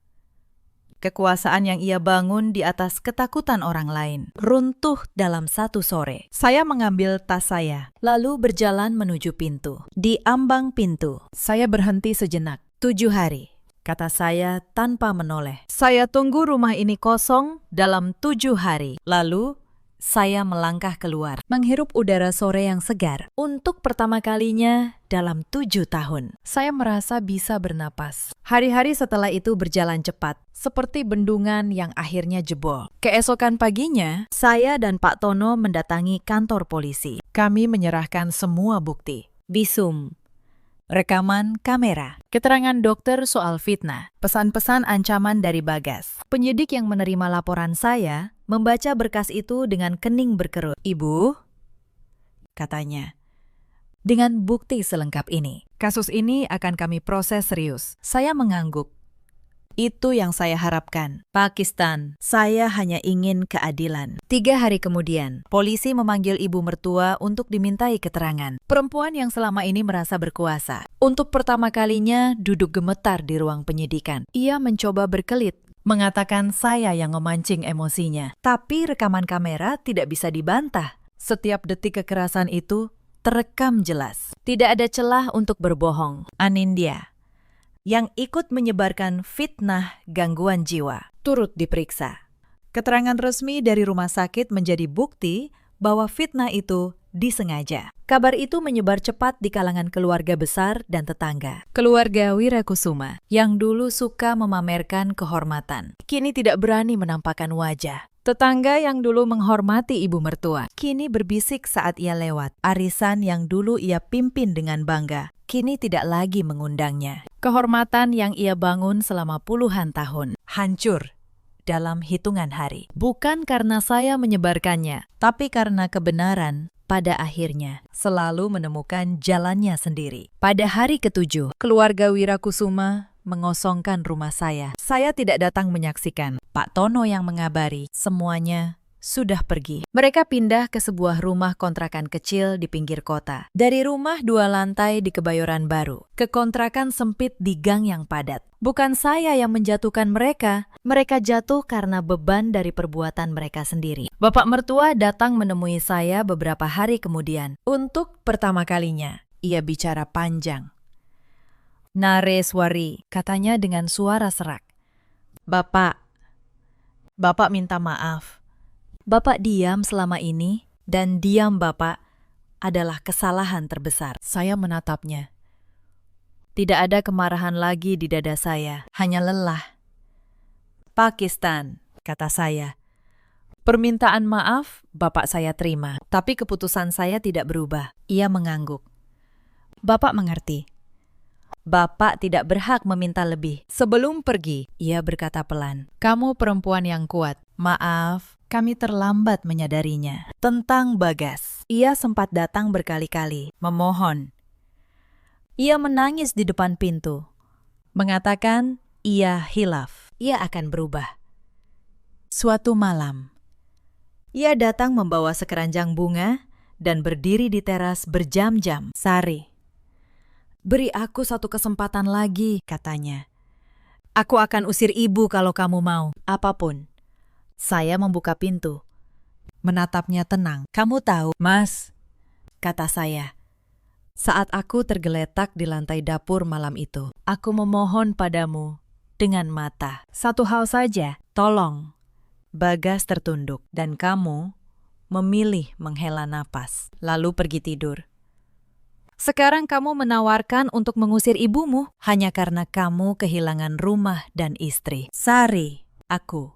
Kekuasaan yang ia bangun di atas ketakutan orang lain runtuh dalam satu sore. Saya mengambil tas saya, lalu berjalan menuju pintu. Di ambang pintu, saya berhenti sejenak. 7 hari, kata saya tanpa menoleh. Saya tunggu rumah ini kosong dalam 7 hari. Lalu, saya melangkah keluar, menghirup udara sore yang segar. Untuk pertama kalinya dalam 7 tahun, saya merasa bisa bernapas. Hari-hari setelah itu berjalan cepat, seperti bendungan yang akhirnya jebol. Keesokan paginya, saya dan Pak Tono mendatangi kantor polisi. Kami menyerahkan semua bukti. Visum, rekaman kamera, keterangan dokter soal fitnah, pesan-pesan ancaman dari Bagas. Penyidik yang menerima laporan saya membaca berkas itu dengan kening berkerut. "Ibu," katanya, "dengan bukti selengkap ini, kasus ini akan kami proses serius." Saya mengangguk. Itu yang saya harapkan. Pakistan, saya hanya ingin keadilan. 3 hari kemudian, polisi memanggil ibu mertua untuk dimintai keterangan. Perempuan yang selama ini merasa berkuasa. Untuk pertama kalinya duduk gemetar di ruang penyidikan. Ia mencoba berkelit, mengatakan saya yang memancing emosinya. Tapi rekaman kamera tidak bisa dibantah. Setiap detik kekerasan itu terekam jelas. Tidak ada celah untuk berbohong. Anindya, yang ikut menyebarkan fitnah gangguan jiwa, turut diperiksa. Keterangan resmi dari rumah sakit menjadi bukti bahwa fitnah itu disengaja. Kabar itu menyebar cepat di kalangan keluarga besar dan tetangga. Keluarga Wirakusuma yang dulu suka memamerkan kehormatan, kini tidak berani menampakkan wajah. Tetangga yang dulu menghormati ibu mertua, kini berbisik saat ia lewat. Arisan yang dulu ia pimpin dengan bangga, kini tidak lagi mengundangnya. Kehormatan yang ia bangun selama puluhan tahun, hancur dalam hitungan hari. Bukan karena saya menyebarkannya, tapi karena kebenaran pada akhirnya selalu menemukan jalannya sendiri. Pada hari ke-7, keluarga Wirakusuma mengosongkan rumah saya. Saya tidak datang menyaksikan. Pak Tono yang mengabari, semuanya sudah pergi. Mereka pindah ke sebuah rumah kontrakan kecil di pinggir kota. Dari rumah 2 lantai di Kebayoran Baru, ke kontrakan sempit di gang yang padat. Bukan saya yang menjatuhkan mereka jatuh karena beban dari perbuatan mereka sendiri. Bapak mertua datang menemui saya beberapa hari kemudian. Untuk pertama kalinya, ia bicara panjang. "Nareswari," katanya dengan suara serak. Bapak minta maaf. Bapak diam selama ini, dan diam Bapak adalah kesalahan terbesar." Saya menatapnya. Tidak ada kemarahan lagi di dada saya, hanya lelah. "Pakistan," kata saya. "Permintaan maaf Bapak saya terima, tapi keputusan saya tidak berubah." Ia mengangguk. "Bapak mengerti. Bapak tidak berhak meminta lebih." Sebelum pergi, ia berkata pelan, "Kamu perempuan yang kuat. Maaf, kami terlambat menyadarinya." Tentang Bagas, ia sempat datang berkali-kali, memohon. Ia menangis di depan pintu, mengatakan ia hilaf, ia akan berubah. Suatu malam, ia datang membawa sekeranjang bunga dan berdiri di teras berjam-jam. "Sari, beri aku satu kesempatan lagi," katanya. "Aku akan usir ibu kalau kamu mau, apapun." Saya membuka pintu, menatapnya tenang. "Kamu tahu, Mas," kata saya, "saat aku tergeletak di lantai dapur malam itu, aku memohon padamu dengan mata. Satu hal saja, tolong." Bagas tertunduk, dan kamu memilih menghela napas, lalu pergi tidur. Sekarang kamu menawarkan untuk mengusir ibumu hanya karena kamu kehilangan rumah dan istri. Sari, aku.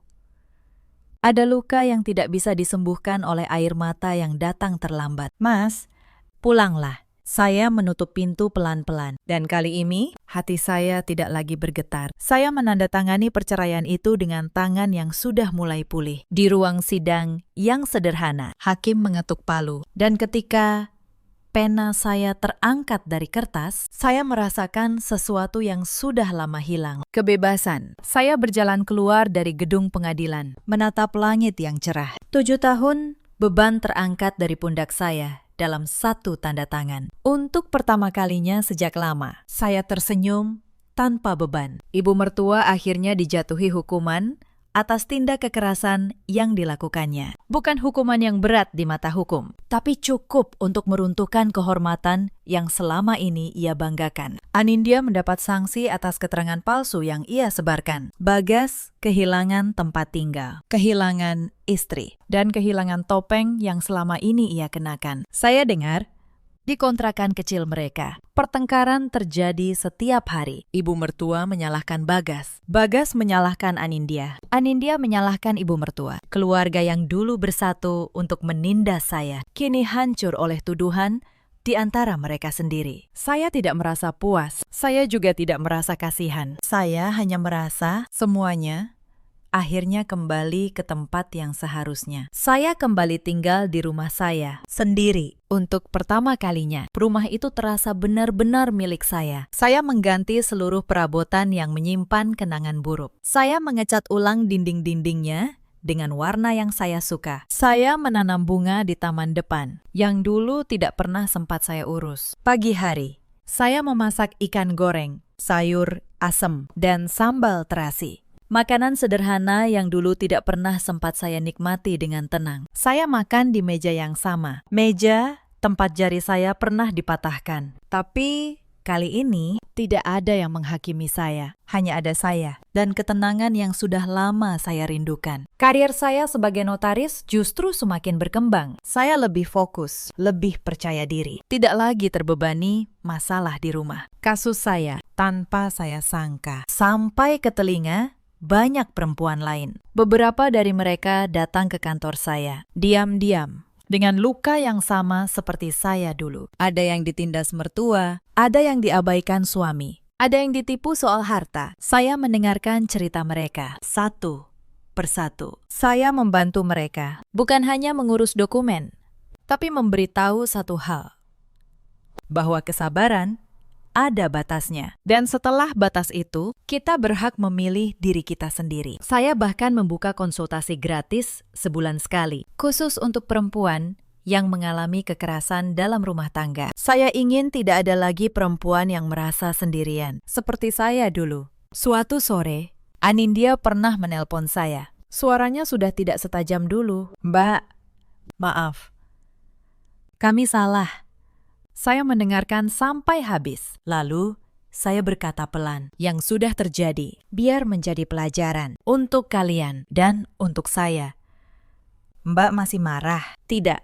Ada luka yang tidak bisa disembuhkan oleh air mata yang datang terlambat. Mas, pulanglah. Saya menutup pintu pelan-pelan. Dan kali ini, hati saya tidak lagi bergetar. Saya menandatangani perceraian itu dengan tangan yang sudah mulai pulih. Di ruang sidang yang sederhana, hakim mengetuk palu. Dan ketika pena saya terangkat dari kertas, saya merasakan sesuatu yang sudah lama hilang. Kebebasan. Saya berjalan keluar dari gedung pengadilan, menatap langit yang cerah. 7 tahun, beban terangkat dari pundak saya dalam satu tanda tangan. Untuk pertama kalinya sejak lama, saya tersenyum tanpa beban. Ibu mertua akhirnya dijatuhi hukuman atas tindak kekerasan yang dilakukannya. Bukan hukuman yang berat di mata hukum, tapi cukup untuk meruntuhkan kehormatan yang selama ini ia banggakan. Anindya mendapat sanksi atas keterangan palsu yang ia sebarkan. Bagas kehilangan tempat tinggal, kehilangan istri, dan kehilangan topeng yang selama ini ia kenakan. Saya dengar di kontrakan kecil mereka, pertengkaran terjadi setiap hari. Ibu mertua menyalahkan Bagas. Bagas menyalahkan Anindya. Anindya menyalahkan ibu mertua. Keluarga yang dulu bersatu untuk menindas saya, kini hancur oleh tuduhan di antara mereka sendiri. Saya tidak merasa puas. Saya juga tidak merasa kasihan. Saya hanya merasa semuanya akhirnya kembali ke tempat yang seharusnya. Saya kembali tinggal di rumah saya, sendiri. Untuk pertama kalinya, rumah itu terasa benar-benar milik saya. Saya mengganti seluruh perabotan yang menyimpan kenangan buruk. Saya mengecat ulang dinding-dindingnya dengan warna yang saya suka. Saya menanam bunga di taman depan, yang dulu tidak pernah sempat saya urus. Pagi hari, saya memasak ikan goreng, sayur asem, dan sambal terasi. Makanan sederhana yang dulu tidak pernah sempat saya nikmati dengan tenang. Saya makan di meja yang sama. Meja tempat jari saya pernah dipatahkan. Tapi kali ini tidak ada yang menghakimi saya. Hanya ada saya dan ketenangan yang sudah lama saya rindukan. Karier saya sebagai notaris justru semakin berkembang. Saya lebih fokus, lebih percaya diri. Tidak lagi terbebani masalah di rumah. Kasus saya tanpa saya sangka sampai ke telinga banyak perempuan lain. Beberapa dari mereka datang ke kantor saya, diam-diam, dengan luka yang sama seperti saya dulu. Ada yang ditindas mertua, ada yang diabaikan suami, ada yang ditipu soal harta. Saya mendengarkan cerita mereka, satu persatu. Saya membantu mereka, bukan hanya mengurus dokumen, tapi memberitahu satu hal, bahwa kesabaran ada batasnya. Dan setelah batas itu, kita berhak memilih diri kita sendiri. Saya bahkan membuka konsultasi gratis sebulan sekali, khusus untuk perempuan yang mengalami kekerasan dalam rumah tangga. Saya ingin tidak ada lagi perempuan yang merasa sendirian, seperti saya dulu. Suatu sore, Anindya pernah menelpon saya. Suaranya sudah tidak setajam dulu. Mbak, maaf. Kami salah. Saya mendengarkan sampai habis. Lalu, saya berkata pelan, yang sudah terjadi, biar menjadi pelajaran untuk kalian dan untuk saya. Mbak masih marah? Tidak,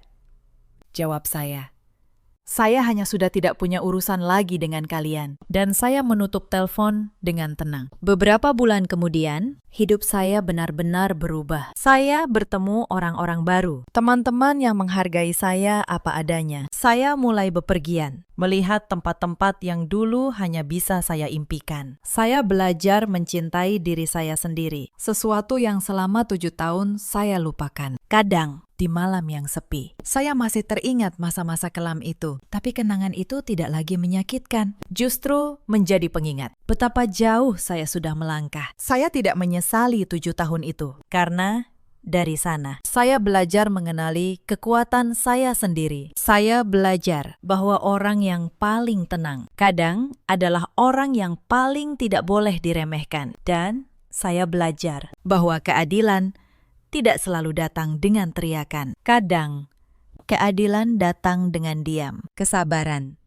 jawab saya. Saya hanya sudah tidak punya urusan lagi dengan kalian. Dan saya menutup telepon dengan tenang. Beberapa bulan kemudian, hidup saya benar-benar berubah. Saya bertemu orang-orang baru, teman-teman yang menghargai saya apa adanya. Saya mulai bepergian, melihat tempat-tempat yang dulu hanya bisa saya impikan. Saya belajar mencintai diri saya sendiri, sesuatu yang selama 7 tahun saya lupakan. Kadang, di malam yang sepi, saya masih teringat masa-masa kelam itu, tapi kenangan itu tidak lagi menyakitkan, justru menjadi pengingat betapa jauh saya sudah melangkah. Saya tidak menyesali 7 tahun itu, karena dari sana, saya belajar mengenali kekuatan saya sendiri. Saya belajar bahwa orang yang paling tenang kadang adalah orang yang paling tidak boleh diremehkan. Dan saya belajar bahwa keadilan tidak selalu datang dengan teriakan. Kadang, keadilan datang dengan diam, kesabaran,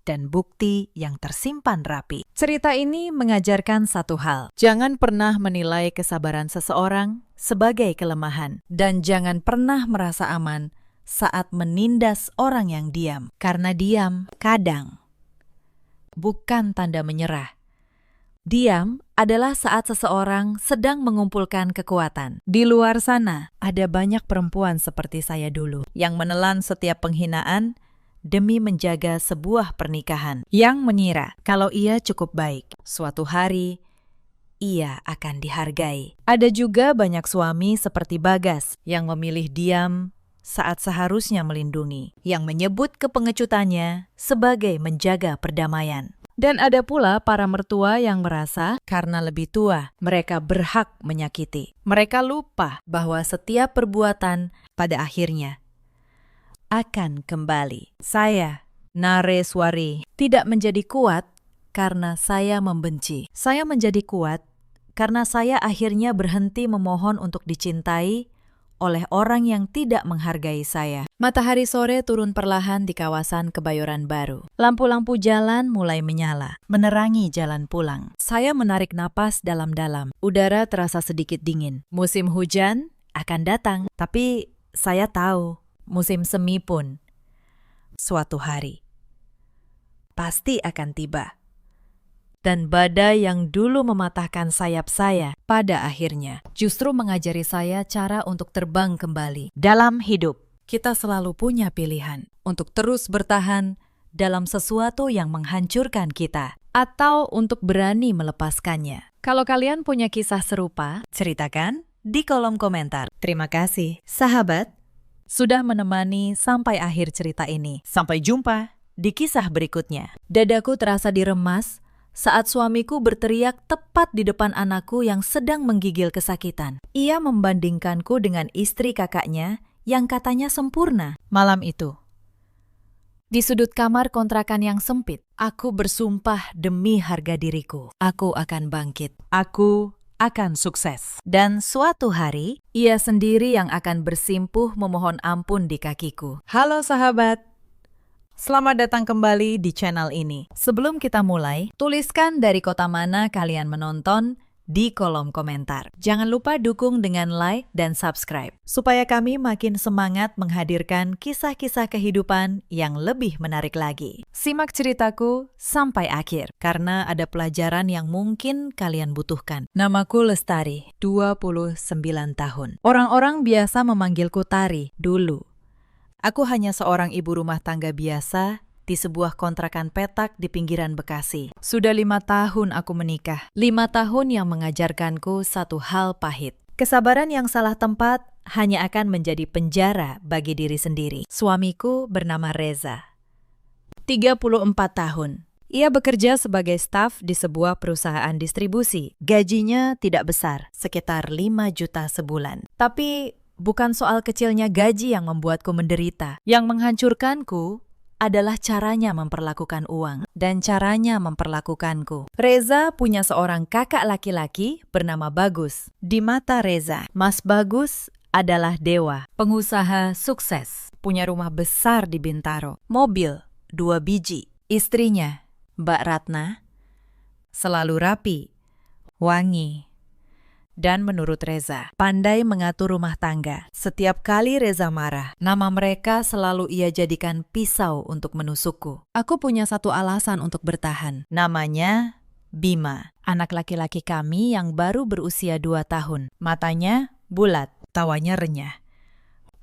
dan bukti yang tersimpan rapi. Cerita ini mengajarkan satu hal. Jangan pernah menilai kesabaran seseorang sebagai kelemahan. Dan jangan pernah merasa aman saat menindas orang yang diam. Karena diam kadang bukan tanda menyerah. Diam adalah saat seseorang sedang mengumpulkan kekuatan. Di luar sana, ada banyak perempuan seperti saya dulu yang menelan setiap penghinaan demi menjaga sebuah pernikahan, yang mengira kalau ia cukup baik, suatu hari ia akan dihargai. Ada juga banyak suami seperti Bagas yang memilih diam saat seharusnya melindungi, yang menyebut kepengecutannya sebagai menjaga perdamaian. Dan ada pula para mertua yang merasa karena lebih tua, mereka berhak menyakiti. Mereka lupa bahwa setiap perbuatan pada akhirnya akan kembali. Saya, Nareswari, tidak menjadi kuat karena saya membenci. Saya menjadi kuat karena saya akhirnya berhenti memohon untuk dicintai oleh orang yang tidak menghargai saya. Matahari sore turun perlahan di kawasan Kebayoran Baru. Lampu-lampu jalan mulai menyala, menerangi jalan pulang. Saya menarik napas dalam-dalam. Udara terasa sedikit dingin. Musim hujan akan datang, tapi saya tahu musim semi pun suatu hari pasti akan tiba. Dan badai yang dulu mematahkan sayap saya pada akhirnya justru mengajari saya cara untuk terbang kembali. Dalam hidup, kita selalu punya pilihan untuk terus bertahan dalam sesuatu yang menghancurkan kita atau untuk berani melepaskannya. Kalau kalian punya kisah serupa, ceritakan di kolom komentar. Terima kasih, sahabat, sudah menemani sampai akhir cerita ini. Sampai jumpa di kisah berikutnya. Dadaku terasa diremas saat suamiku berteriak tepat di depan anakku yang sedang menggigil kesakitan. Ia membandingkanku dengan istri kakaknya yang katanya sempurna. Malam itu, di sudut kamar kontrakan yang sempit, aku bersumpah demi harga diriku. Aku akan bangkit. Aku akan sukses. Dan suatu hari, ia sendiri yang akan bersimpuh memohon ampun di kakiku. Halo sahabat, selamat datang kembali di channel ini. Sebelum kita mulai, tuliskan dari kota mana kalian menonton di kolom komentar. Jangan lupa dukung dengan like dan subscribe, supaya kami makin semangat menghadirkan kisah-kisah kehidupan yang lebih menarik lagi. Simak ceritaku sampai akhir, karena ada pelajaran yang mungkin kalian butuhkan. Namaku Lestari, 29 tahun. Orang-orang biasa memanggilku Tari dulu. Aku hanya seorang ibu rumah tangga biasa di sebuah kontrakan petak di pinggiran Bekasi. Sudah 5 tahun aku menikah. 5 tahun yang mengajarkanku satu hal pahit. Kesabaran yang salah tempat hanya akan menjadi penjara bagi diri sendiri. Suamiku bernama Reza. 34 tahun. Ia bekerja sebagai staf di sebuah perusahaan distribusi. Gajinya tidak besar, sekitar 5 juta sebulan. Tapi bukan soal kecilnya gaji yang membuatku menderita. Yang menghancurkanku adalah caranya memperlakukan uang dan caranya memperlakukanku. Reza punya seorang kakak laki-laki bernama Bagus. Di mata Reza, Mas Bagus adalah dewa, pengusaha sukses, punya rumah besar di Bintaro, mobil 2 biji. Istrinya, Mbak Ratna, selalu rapi, wangi, dan menurut Reza, pandai mengatur rumah tangga. Setiap kali Reza marah, nama mereka selalu ia jadikan pisau untuk menusukku. Aku punya satu alasan untuk bertahan. Namanya Bima, anak laki-laki kami yang baru berusia 2 tahun. Matanya bulat, tawanya renyah.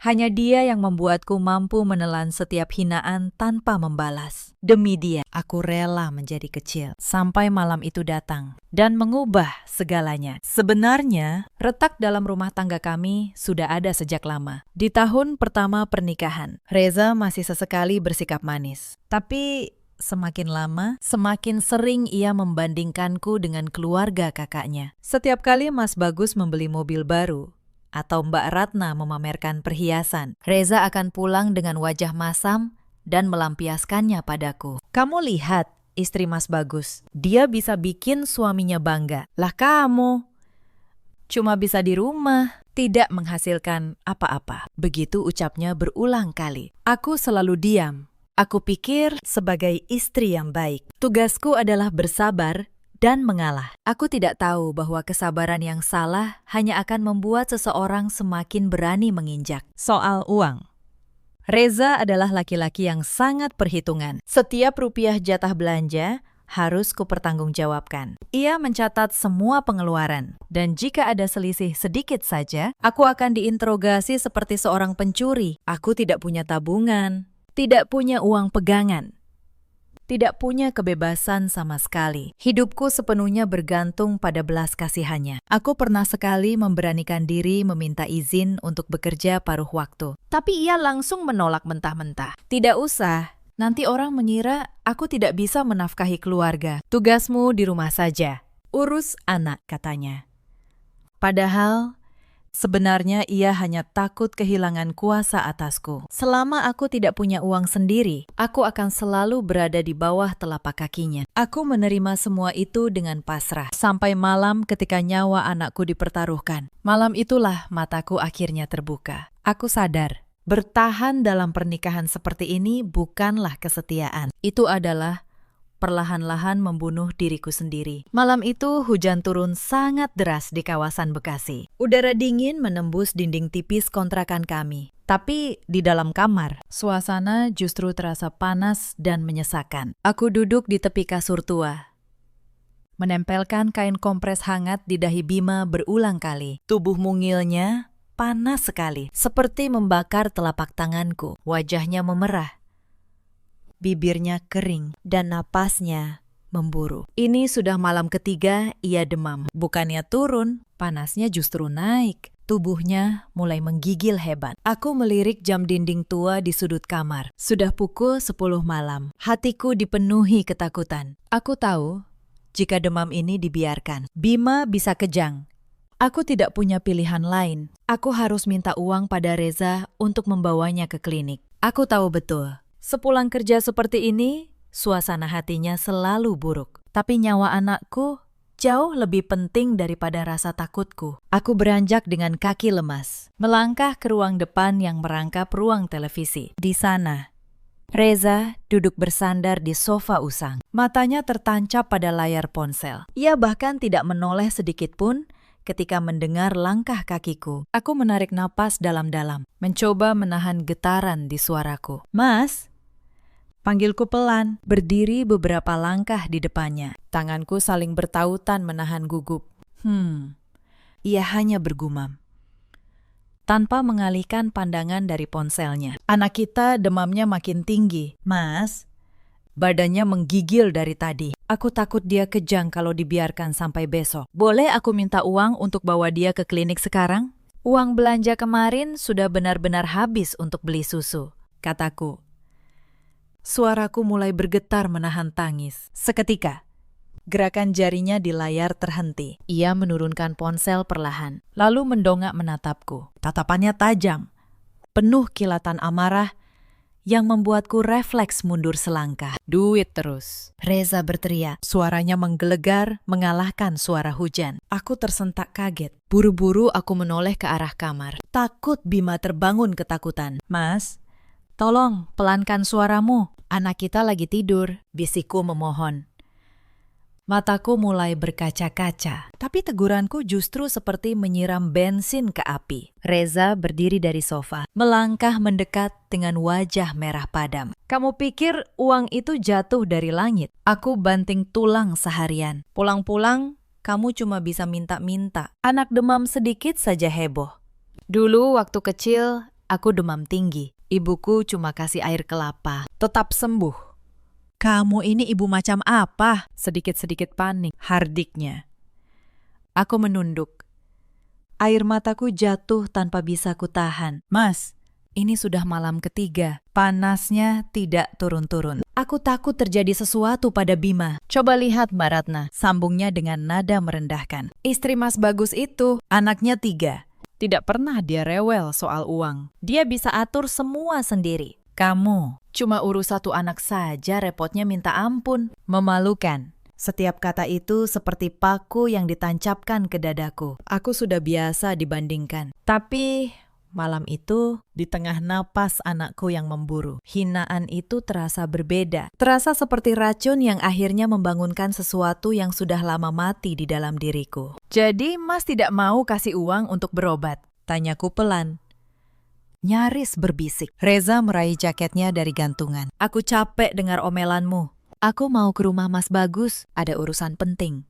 Hanya dia yang membuatku mampu menelan setiap hinaan tanpa membalas. Demi dia, aku rela menjadi kecil sampai malam itu datang dan mengubah segalanya. Sebenarnya, retak dalam rumah tangga kami sudah ada sejak lama. Di tahun pertama pernikahan, Reza masih sesekali bersikap manis. Tapi semakin lama, semakin sering ia membandingkanku dengan keluarga kakaknya. Setiap kali Mas Bagus membeli mobil baru, atau Mbak Ratna memamerkan perhiasan, Reza akan pulang dengan wajah masam dan melampiaskannya padaku. Kamu lihat istri Mas Bagus, dia bisa bikin suaminya bangga. Lah kamu, cuma bisa di rumah, tidak menghasilkan apa-apa. Begitu ucapnya berulang kali. Aku selalu diam. Aku pikir sebagai istri yang baik, tugasku adalah bersabar dan mengalah. Aku tidak tahu bahwa kesabaran yang salah hanya akan membuat seseorang semakin berani menginjak. Soal uang, Reza adalah laki-laki yang sangat perhitungan. Setiap rupiah jatah belanja harus kupertanggungjawabkan. Ia mencatat semua pengeluaran. Dan jika ada selisih sedikit saja, aku akan diinterogasi seperti seorang pencuri. Aku tidak punya tabungan, tidak punya uang pegangan, tidak punya kebebasan sama sekali. Hidupku sepenuhnya bergantung pada belas kasihannya. Aku pernah sekali memberanikan diri meminta izin untuk bekerja paruh waktu. Tapi ia langsung menolak mentah-mentah. Tidak usah, nanti orang mengira aku tidak bisa menafkahi keluarga. Tugasmu di rumah saja. Urus anak, katanya. Padahal sebenarnya ia hanya takut kehilangan kuasa atasku. Selama aku tidak punya uang sendiri, aku akan selalu berada di bawah telapak kakinya. Aku menerima semua itu dengan pasrah. Sampai malam ketika nyawa anakku dipertaruhkan. Malam itulah mataku akhirnya terbuka. Aku sadar, bertahan dalam pernikahan seperti ini bukanlah kesetiaan. Itu adalah perlahan-lahan membunuh diriku sendiri. Malam itu hujan turun sangat deras di kawasan Bekasi. Udara dingin menembus dinding tipis kontrakan kami. Tapi di dalam kamar, suasana justru terasa panas dan menyesakan. Aku duduk di tepi kasur tua, menempelkan kain kompres hangat di dahi Bima berulang kali. Tubuh mungilnya panas sekali, seperti membakar telapak tanganku. Wajahnya memerah, bibirnya kering, dan napasnya memburu. Ini sudah malam ketiga ia demam. Bukannya turun, panasnya justru naik. Tubuhnya mulai menggigil hebat. Aku melirik jam dinding tua di sudut kamar. Sudah pukul 10 malam. Hatiku dipenuhi ketakutan. Aku tahu, jika demam ini dibiarkan, Bima bisa kejang. Aku tidak punya pilihan lain. Aku harus minta uang pada Reza untuk membawanya ke klinik. Aku tahu betul, sepulang kerja seperti ini, suasana hatinya selalu buruk. Tapi nyawa anakku jauh lebih penting daripada rasa takutku. Aku beranjak dengan kaki lemas, melangkah ke ruang depan yang merangkap ruang televisi. Di sana, Reza duduk bersandar di sofa usang. Matanya tertancap pada layar ponsel. Ia bahkan tidak menoleh sedikit pun ketika mendengar langkah kakiku. Aku menarik napas dalam-dalam, mencoba menahan getaran di suaraku. "Mas," panggilku pelan, berdiri beberapa langkah di depannya. Tanganku saling bertautan menahan gugup. Ia hanya bergumam, tanpa mengalihkan pandangan dari ponselnya. "Anak kita demamnya makin tinggi, Mas. Badannya menggigil dari tadi. Aku takut dia kejang kalau dibiarkan sampai besok. Boleh aku minta uang untuk bawa dia ke klinik sekarang? Uang belanja kemarin sudah benar-benar habis untuk beli susu," kataku. Suaraku mulai bergetar menahan tangis. Seketika, gerakan jarinya di layar terhenti. Ia menurunkan ponsel perlahan, lalu mendongak menatapku. Tatapannya tajam, penuh kilatan amarah yang membuatku refleks mundur selangkah. "Duit terus," Reza berteriak. Suaranya menggelegar, mengalahkan suara hujan. Aku tersentak kaget. Buru-buru aku menoleh ke arah kamar. Takut Bima terbangun ketakutan. "Mas, tolong pelankan suaramu. Anak kita lagi tidur," bisikku memohon. Mataku mulai berkaca-kaca, tapi teguranku justru seperti menyiram bensin ke api. Reza berdiri dari sofa, melangkah mendekat dengan wajah merah padam. "Kamu pikir uang itu jatuh dari langit? Aku banting tulang seharian. Pulang-pulang, kamu cuma bisa minta-minta. Anak demam sedikit saja heboh. Dulu waktu kecil, aku demam tinggi. Ibuku cuma kasih air kelapa. Tetap sembuh." "Kamu ini ibu macam apa?" Sedikit-sedikit panik hardiknya. Aku menunduk. Air mataku jatuh tanpa bisa kutahan. "Mas, ini sudah malam ketiga. Panasnya tidak turun-turun. Aku takut terjadi sesuatu pada Bima. Coba lihat Mbak Ratna," sambungnya dengan nada merendahkan. "Istri Mas Bagus itu, anaknya 3. Tidak pernah dia rewel soal uang. Dia bisa atur semua sendiri. Kamu cuma urus 1 anak saja, repotnya minta ampun." Memalukan. Setiap kata itu seperti paku yang ditancapkan ke dadaku. Aku sudah biasa dibandingkan. Tapi malam itu, di tengah napas anakku yang memburu, hinaan itu terasa berbeda. Terasa seperti racun yang akhirnya membangunkan sesuatu yang sudah lama mati di dalam diriku. "Jadi Mas tidak mau kasih uang untuk berobat?" tanyaku pelan. nyaris berbisik. Reza meraih jaketnya dari gantungan. Aku capek dengar omelanmu. Aku mau ke rumah Mas Bagus, ada urusan penting.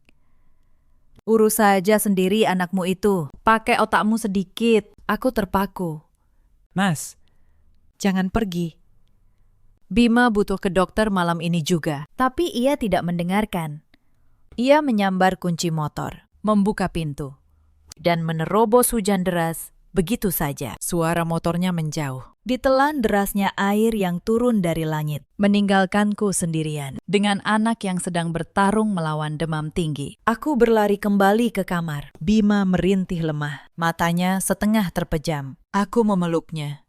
Urus saja sendiri anakmu itu. Pakai otakmu sedikit. Aku terpaku. Mas, jangan pergi. Bima butuh ke dokter malam ini juga. Tapi ia tidak mendengarkan. Ia menyambar kunci motor, membuka pintu, dan menerobos hujan deras begitu saja. Suara motornya menjauh. Ditelan derasnya air yang turun dari langit, meninggalkanku sendirian dengan anak yang sedang bertarung melawan demam tinggi. Aku berlari kembali ke kamar. Bima merintih lemah, matanya setengah terpejam. Aku memeluknya.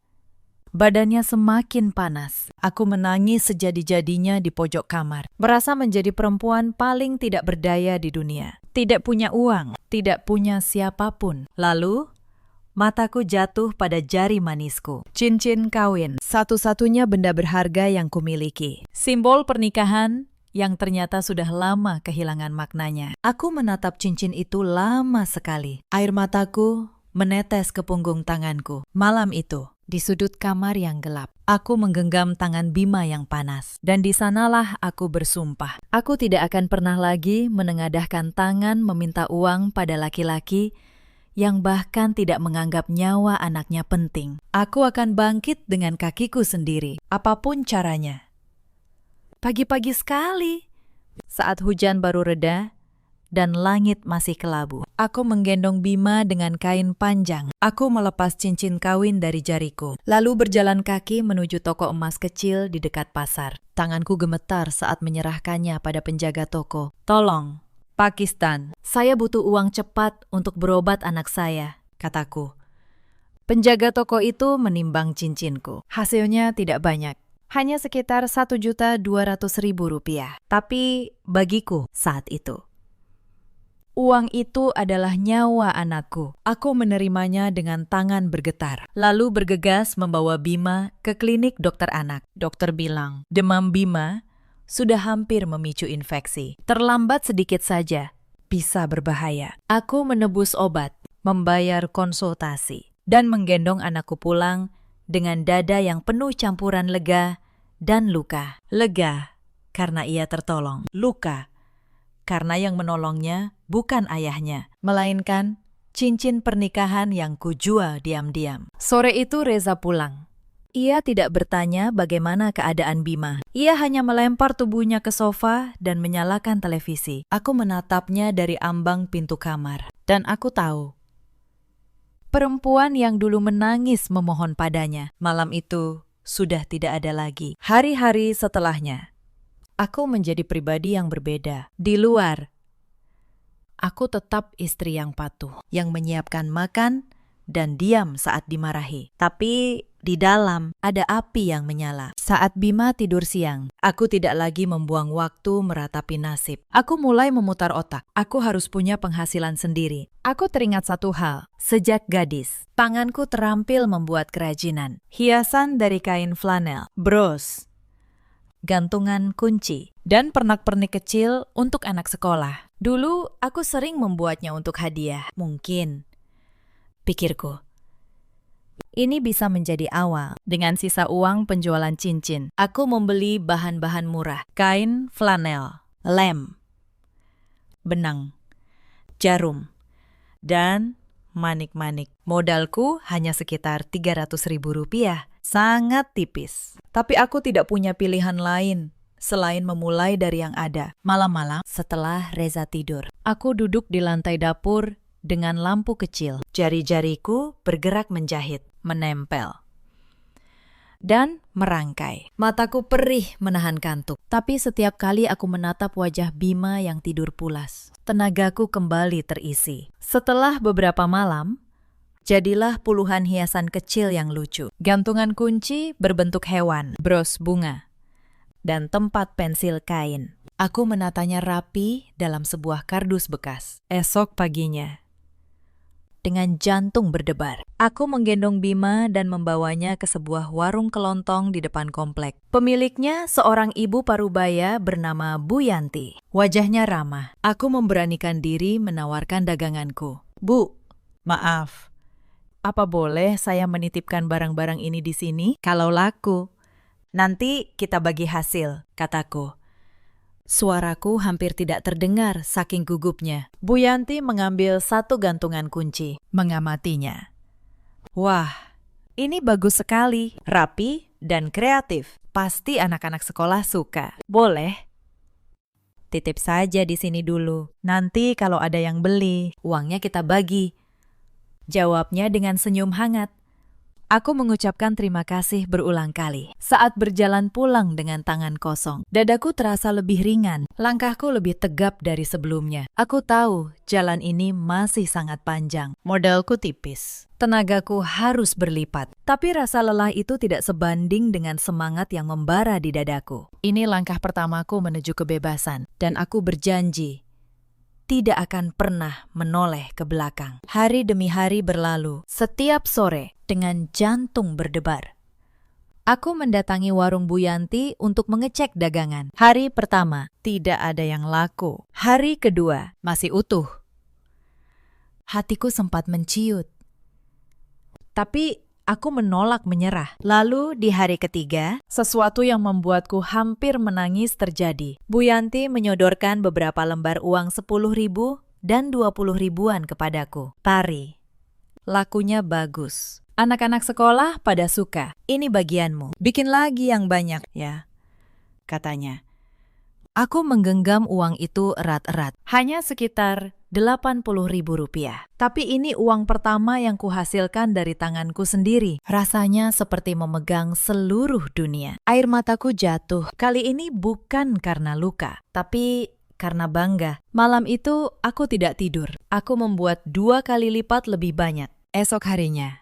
Badannya semakin panas. Aku menangis sejadi-jadinya di pojok kamar. Merasa menjadi perempuan paling tidak berdaya di dunia. Tidak punya uang, tidak punya siapapun. Lalu, mataku jatuh pada jari manisku. Cincin kawin, satu-satunya benda berharga yang kumiliki. Simbol pernikahan yang ternyata sudah lama kehilangan maknanya. Aku menatap cincin itu lama sekali. Air mataku menetes ke punggung tanganku. Malam itu, di sudut kamar yang gelap, aku menggenggam tangan Bima yang panas. Dan di sanalah aku bersumpah. Aku tidak akan pernah lagi menengadahkan tangan meminta uang pada laki-laki yang bahkan tidak menganggap nyawa anaknya penting. Aku akan bangkit dengan kakiku sendiri, apapun caranya. Pagi-pagi sekali, saat hujan baru reda, dan langit masih kelabu. Aku menggendong Bima dengan kain panjang. Aku melepas cincin kawin dari jariku, lalu berjalan kaki menuju toko emas kecil di dekat pasar. Tanganku gemetar saat menyerahkannya pada penjaga toko. Tolong, Pakistan, saya butuh uang cepat untuk berobat anak saya, kataku. Penjaga toko itu menimbang cincinku. Hasilnya tidak banyak. Hanya sekitar Rp1.200.000. Tapi bagiku saat itu, uang itu adalah nyawa anakku. Aku menerimanya dengan tangan bergetar. Lalu bergegas membawa Bima ke klinik dokter anak. Dokter bilang, demam Bima sudah hampir memicu infeksi. Terlambat sedikit saja, bisa berbahaya. Aku menebus obat, membayar konsultasi, dan menggendong anakku pulang dengan dada yang penuh campuran lega dan luka. Lega karena ia tertolong. Luka karena yang menolongnya bukan ayahnya, melainkan cincin pernikahan yang kujual diam-diam. Sore itu Reza pulang. Ia tidak bertanya bagaimana keadaan Bima. Ia hanya melempar tubuhnya ke sofa dan menyalakan televisi. Aku menatapnya dari ambang pintu kamar. Dan aku tahu, perempuan yang dulu menangis memohon padanya, malam itu sudah tidak ada lagi. Hari-hari setelahnya, aku menjadi pribadi yang berbeda. Di luar, aku tetap istri yang patuh, yang menyiapkan makan dan diam saat dimarahi. Tapi di dalam ada api yang menyala. Saat Bima tidur siang, aku tidak lagi membuang waktu meratapi nasib. Aku mulai memutar otak. Aku harus punya penghasilan sendiri. Aku teringat satu hal. Sejak gadis, tanganku terampil membuat kerajinan. Hiasan dari kain flanel, bros, gantungan kunci, dan pernak-pernik kecil untuk anak sekolah. Dulu aku sering membuatnya untuk hadiah. Mungkin, pikirku, ini bisa menjadi awal. Dengan sisa uang penjualan cincin, aku membeli bahan-bahan murah. Kain flanel, lem, benang, jarum, dan manik-manik. Modalku hanya sekitar Rp300.000. Sangat tipis. Tapi aku tidak punya pilihan lain selain memulai dari yang ada. Malam-malam setelah Reza tidur, aku duduk di lantai dapur dengan lampu kecil. Jari-jariku bergerak menjahit, menempel, dan merangkai. Mataku perih menahan kantuk. Tapi setiap kali aku menatap wajah Bima yang tidur pulas, tenagaku kembali terisi. Setelah beberapa malam, jadilah puluhan hiasan kecil yang lucu. Gantungan kunci berbentuk hewan, bros bunga, dan tempat pensil kain. Aku menatanya rapi dalam sebuah kardus bekas. Esok paginya, dengan jantung berdebar, aku menggendong Bima dan membawanya ke sebuah warung kelontong di depan komplek. Pemiliknya seorang ibu parubaya bernama Bu Yanti. Wajahnya ramah. Aku memberanikan diri menawarkan daganganku. Bu, maaf, Apa boleh saya menitipkan barang-barang ini di sini? Kalau laku, nanti kita bagi hasil, kataku. Suaraku hampir tidak terdengar saking gugupnya. Bu Yanti mengambil satu gantungan kunci, mengamatinya. Wah, ini bagus sekali, rapi dan kreatif. Pasti anak-anak sekolah suka. Boleh? Titip saja di sini dulu. Nanti kalau ada yang beli, uangnya kita bagi. Jawabnya dengan senyum hangat. Aku mengucapkan terima kasih berulang kali. Saat berjalan pulang dengan tangan kosong, dadaku terasa lebih ringan, langkahku lebih tegap dari sebelumnya. Aku tahu jalan ini masih sangat panjang, modalku tipis. Tenagaku harus berlipat, tapi rasa lelah itu tidak sebanding dengan semangat yang membara di dadaku. Ini langkah pertamaku menuju kebebasan, dan aku berjanji tidak akan pernah menoleh ke belakang. Hari demi hari berlalu, setiap sore dengan jantung berdebar. Aku mendatangi warung Bu Yanti untuk mengecek dagangan. Hari pertama, tidak ada yang laku. Hari kedua, masih utuh. Hatiku sempat menciut. Tapi aku menolak menyerah. Lalu di hari ketiga, sesuatu yang membuatku hampir menangis terjadi. Bu Yanti menyodorkan beberapa lembar uang 10.000 dan 20.000-an kepadaku. Tari. Lakunya bagus. Anak-anak sekolah pada suka. Ini bagianmu. Bikin lagi yang banyak ya, katanya. Aku menggenggam uang itu erat-erat. Hanya sekitar 80.000 rupiah. Tapi ini uang pertama yang kuhasilkan dari tanganku sendiri. Rasanya seperti memegang seluruh dunia. Air mataku jatuh. Kali ini bukan karena luka, tapi karena bangga. Malam itu aku tidak tidur. Aku membuat 2 kali lipat lebih banyak. Esok harinya,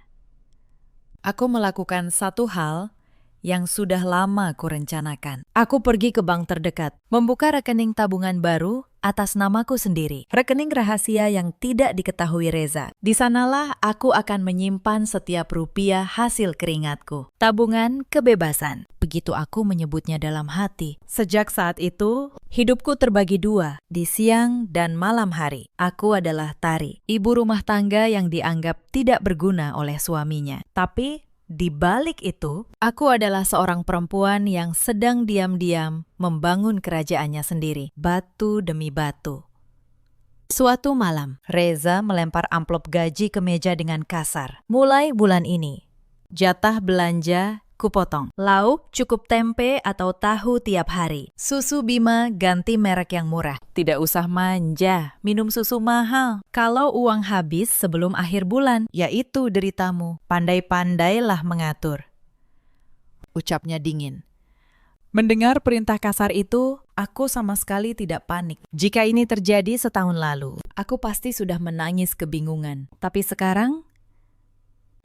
aku melakukan satu hal yang sudah lama kurencanakan. Aku pergi ke bank terdekat, membuka rekening tabungan baru atas namaku sendiri. Rekening rahasia yang tidak diketahui Reza. Di sanalah aku akan menyimpan setiap rupiah hasil keringatku. Tabungan kebebasan. Begitu aku menyebutnya dalam hati. Sejak saat itu, hidupku terbagi 2, di siang dan malam hari. Aku adalah Tari, ibu rumah tangga yang dianggap tidak berguna oleh suaminya. Tapi di balik itu, aku adalah seorang perempuan yang sedang diam-diam membangun kerajaannya sendiri, batu demi batu. Suatu malam, Reza melempar amplop gaji ke meja dengan kasar. Mulai bulan ini, jatah belanja kupotong. Lauk cukup tempe atau tahu tiap hari. Susu Bima ganti merek yang murah. Tidak usah manja, minum susu mahal. Kalau uang habis sebelum akhir bulan, yaitu deritamu. Pandai-pandailah mengatur. Ucapnya dingin. Mendengar perintah kasar itu, aku sama sekali tidak panik. Jika ini terjadi setahun lalu, aku pasti sudah menangis kebingungan. Tapi sekarang,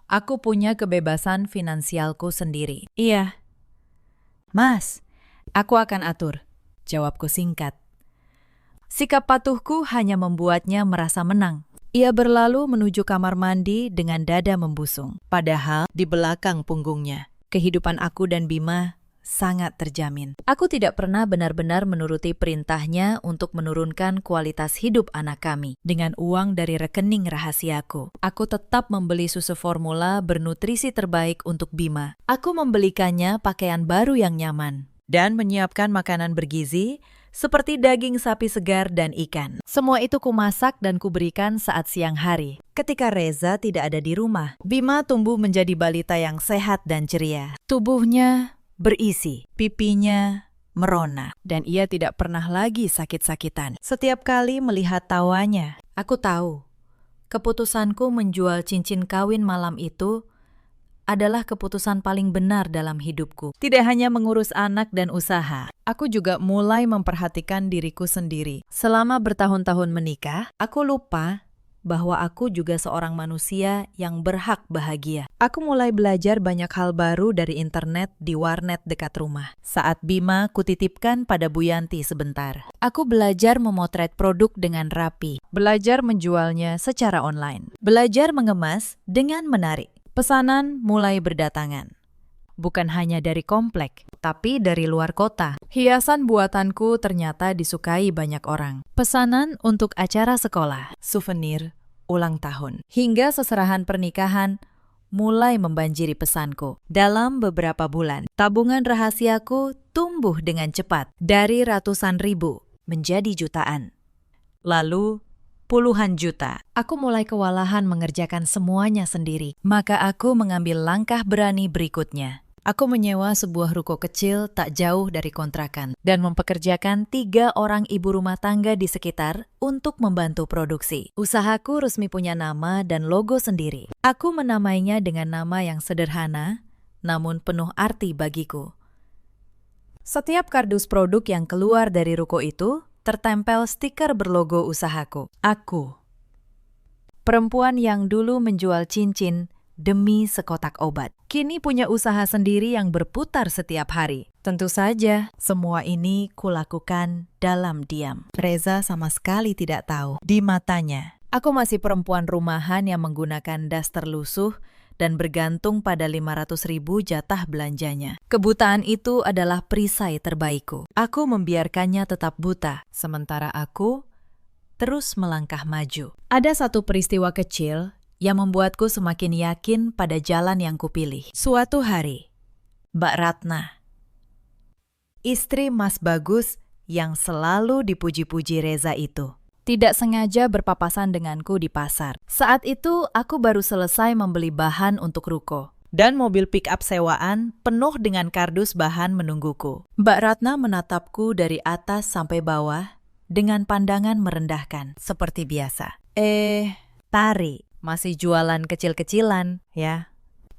aku punya kebebasan finansialku sendiri. Iya. Mas, aku akan atur. Jawabku singkat. Sikap patuhku hanya membuatnya merasa menang. Ia berlalu menuju kamar mandi dengan dada membusung. Padahal di belakang punggungnya, kehidupan aku dan Bima sangat terjamin. Aku tidak pernah benar-benar menuruti perintahnya untuk menurunkan kualitas hidup anak kami. Dengan uang dari rekening rahasiaku, aku tetap membeli susu formula bernutrisi terbaik untuk Bima. Aku membelikannya pakaian baru yang nyaman dan menyiapkan makanan bergizi seperti daging sapi segar dan ikan. Semua itu kumasak dan kuberikan saat siang hari. Ketika Reza tidak ada di rumah, Bima tumbuh menjadi balita yang sehat dan ceria. Tubuhnya berisi, pipinya merona, dan ia tidak pernah lagi sakit-sakitan. Setiap kali melihat tawanya, aku tahu keputusanku menjual cincin kawin malam itu adalah keputusan paling benar dalam hidupku. Tidak hanya mengurus anak dan usaha, aku juga mulai memperhatikan diriku sendiri. Selama bertahun-tahun menikah, aku lupa bahwa aku juga seorang manusia yang berhak bahagia. Aku mulai belajar banyak hal baru dari internet di warnet dekat rumah. Saat Bima kutitipkan pada Bu Yanti sebentar. Aku belajar memotret produk dengan rapi, belajar menjualnya secara online, belajar mengemas dengan menarik. Pesanan mulai berdatangan. Bukan hanya dari komplek, tapi dari luar kota. Hiasan buatanku ternyata disukai banyak orang. Pesanan untuk acara sekolah, souvenir, ulang tahun, hingga seserahan pernikahan mulai membanjiri pesanku. Dalam beberapa bulan, tabungan rahasiaku tumbuh dengan cepat dari ratusan ribu menjadi jutaan. Lalu, puluhan juta. Aku mulai kewalahan mengerjakan semuanya sendiri. Maka aku mengambil langkah berani berikutnya. Aku menyewa sebuah ruko kecil tak jauh dari kontrakan dan mempekerjakan 3 orang ibu rumah tangga di sekitar untuk membantu produksi. Usahaku resmi punya nama dan logo sendiri. Aku menamainya dengan nama yang sederhana, namun penuh arti bagiku. Setiap kardus produk yang keluar dari ruko itu tertempel stiker berlogo usahaku. Aku, perempuan yang dulu menjual cincin demi sekotak obat, kini punya usaha sendiri yang berputar setiap hari. Tentu saja, semua ini kulakukan dalam diam. Reza sama sekali tidak tahu. Di matanya, aku masih perempuan rumahan yang menggunakan daster lusuh dan bergantung pada 500.000 jatah belanjanya. Kebutaan itu adalah perisai terbaikku. Aku membiarkannya tetap buta, sementara aku terus melangkah maju. Ada satu peristiwa kecil yang membuatku semakin yakin pada jalan yang kupilih. Suatu hari, Mbak Ratna, istri Mas Bagus yang selalu dipuji-puji Reza itu, tidak sengaja berpapasan denganku di pasar. Saat itu, aku baru selesai membeli bahan untuk ruko, dan mobil pick-up sewaan penuh dengan kardus bahan menungguku. Mbak Ratna menatapku dari atas sampai bawah dengan pandangan merendahkan, seperti biasa. Tari, masih jualan kecil-kecilan, ya?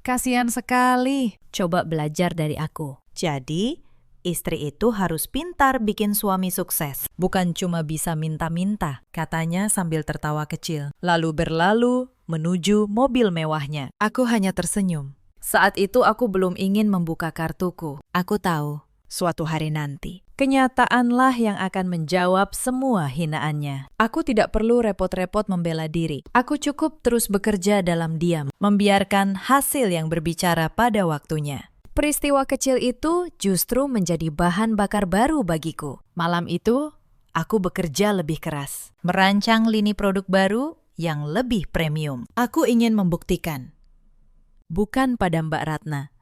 Kasihan sekali. Coba belajar dari aku. Jadi, istri itu harus pintar bikin suami sukses. Bukan cuma bisa minta-minta, katanya sambil tertawa kecil. Lalu berlalu menuju mobil mewahnya. Aku hanya tersenyum. Saat itu aku belum ingin membuka kartuku. Aku tahu, suatu hari nanti, kenyataanlah yang akan menjawab semua hinaannya. Aku tidak perlu repot-repot membela diri. Aku cukup terus bekerja dalam diam, membiarkan hasil yang berbicara pada waktunya. Peristiwa kecil itu justru menjadi bahan bakar baru bagiku. Malam itu, aku bekerja lebih keras, merancang lini produk baru yang lebih premium. Aku ingin membuktikan, bukan pada Mbak Ratna,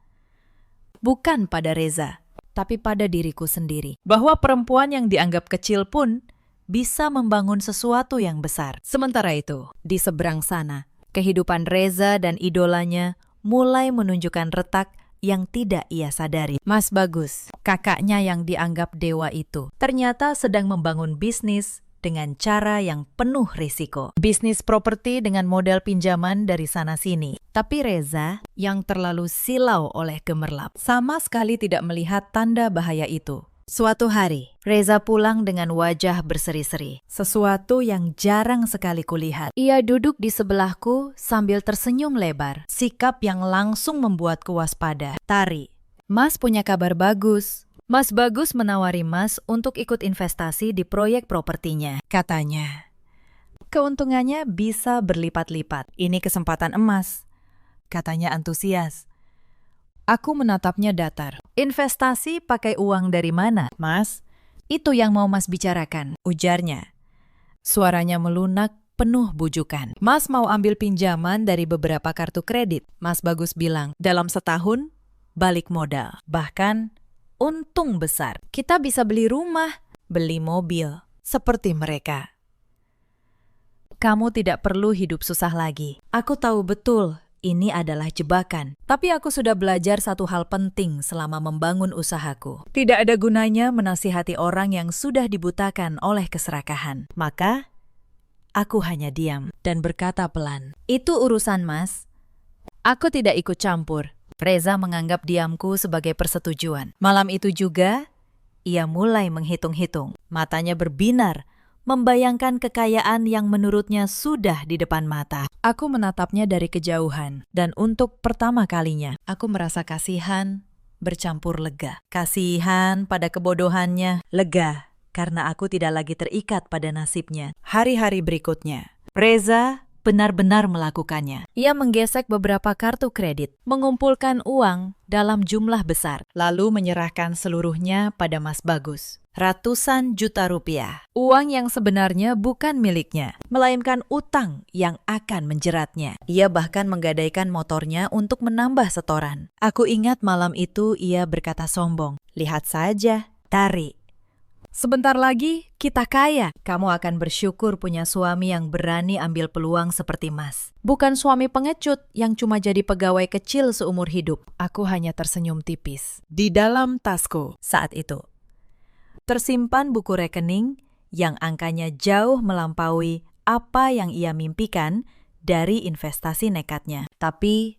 bukan pada Reza, tapi pada diriku sendiri, bahwa perempuan yang dianggap kecil pun bisa membangun sesuatu yang besar. Sementara itu, di seberang sana, kehidupan Reza dan idolanya mulai menunjukkan retak yang tidak ia sadari. Mas Bagus, kakaknya yang dianggap dewa itu, ternyata sedang membangun bisnis dengan cara yang penuh risiko. Bisnis properti dengan modal pinjaman dari sana-sini. Tapi Reza, yang terlalu silau oleh gemerlap, sama sekali tidak melihat tanda bahaya itu. Suatu hari, Reza pulang dengan wajah berseri-seri. Sesuatu yang jarang sekali kulihat. Ia duduk di sebelahku sambil tersenyum lebar. Sikap yang langsung membuatku waspada. Tari, Mas punya kabar bagus. Mas Bagus menawari Mas untuk ikut investasi di proyek propertinya, katanya. Keuntungannya bisa berlipat-lipat. Ini kesempatan emas, katanya antusias. Aku menatapnya datar. Investasi pakai uang dari mana, Mas? Itu yang mau Mas bicarakan, ujarnya. Suaranya melunak, penuh bujukan. Mas mau ambil pinjaman dari beberapa kartu kredit. Mas Bagus bilang, dalam setahun, balik modal. Bahkan, untung besar. Kita bisa beli rumah, beli mobil, seperti mereka. Kamu tidak perlu hidup susah lagi. Aku tahu betul ini adalah jebakan. Tapi aku sudah belajar satu hal penting selama membangun usahaku. Tidak ada gunanya menasihati orang yang sudah dibutakan oleh keserakahan. Maka, aku hanya diam dan berkata pelan, itu urusan Mas. Aku tidak ikut campur. Reza menganggap diamku sebagai persetujuan. Malam itu juga, ia mulai menghitung-hitung. Matanya berbinar, membayangkan kekayaan yang menurutnya sudah di depan mata. Aku menatapnya dari kejauhan, dan untuk pertama kalinya, aku merasa kasihan bercampur lega. Kasihan pada kebodohannya, lega karena aku tidak lagi terikat pada nasibnya. Hari-hari berikutnya, Reza benar-benar melakukannya. Ia menggesek beberapa kartu kredit, mengumpulkan uang dalam jumlah besar, lalu menyerahkan seluruhnya pada Mas Bagus. Ratusan juta rupiah. Uang yang sebenarnya bukan miliknya, melainkan utang yang akan menjeratnya. Ia bahkan menggadaikan motornya untuk menambah setoran. Aku ingat malam itu ia berkata sombong, "Lihat saja, Tari. Sebentar lagi kita kaya. Kamu akan bersyukur punya suami yang berani ambil peluang seperti Mas. Bukan suami pengecut yang cuma jadi pegawai kecil seumur hidup." Aku hanya tersenyum tipis. Di dalam tasku saat itu tersimpan buku rekening yang angkanya jauh melampaui apa yang ia mimpikan dari investasi nekatnya. Tapi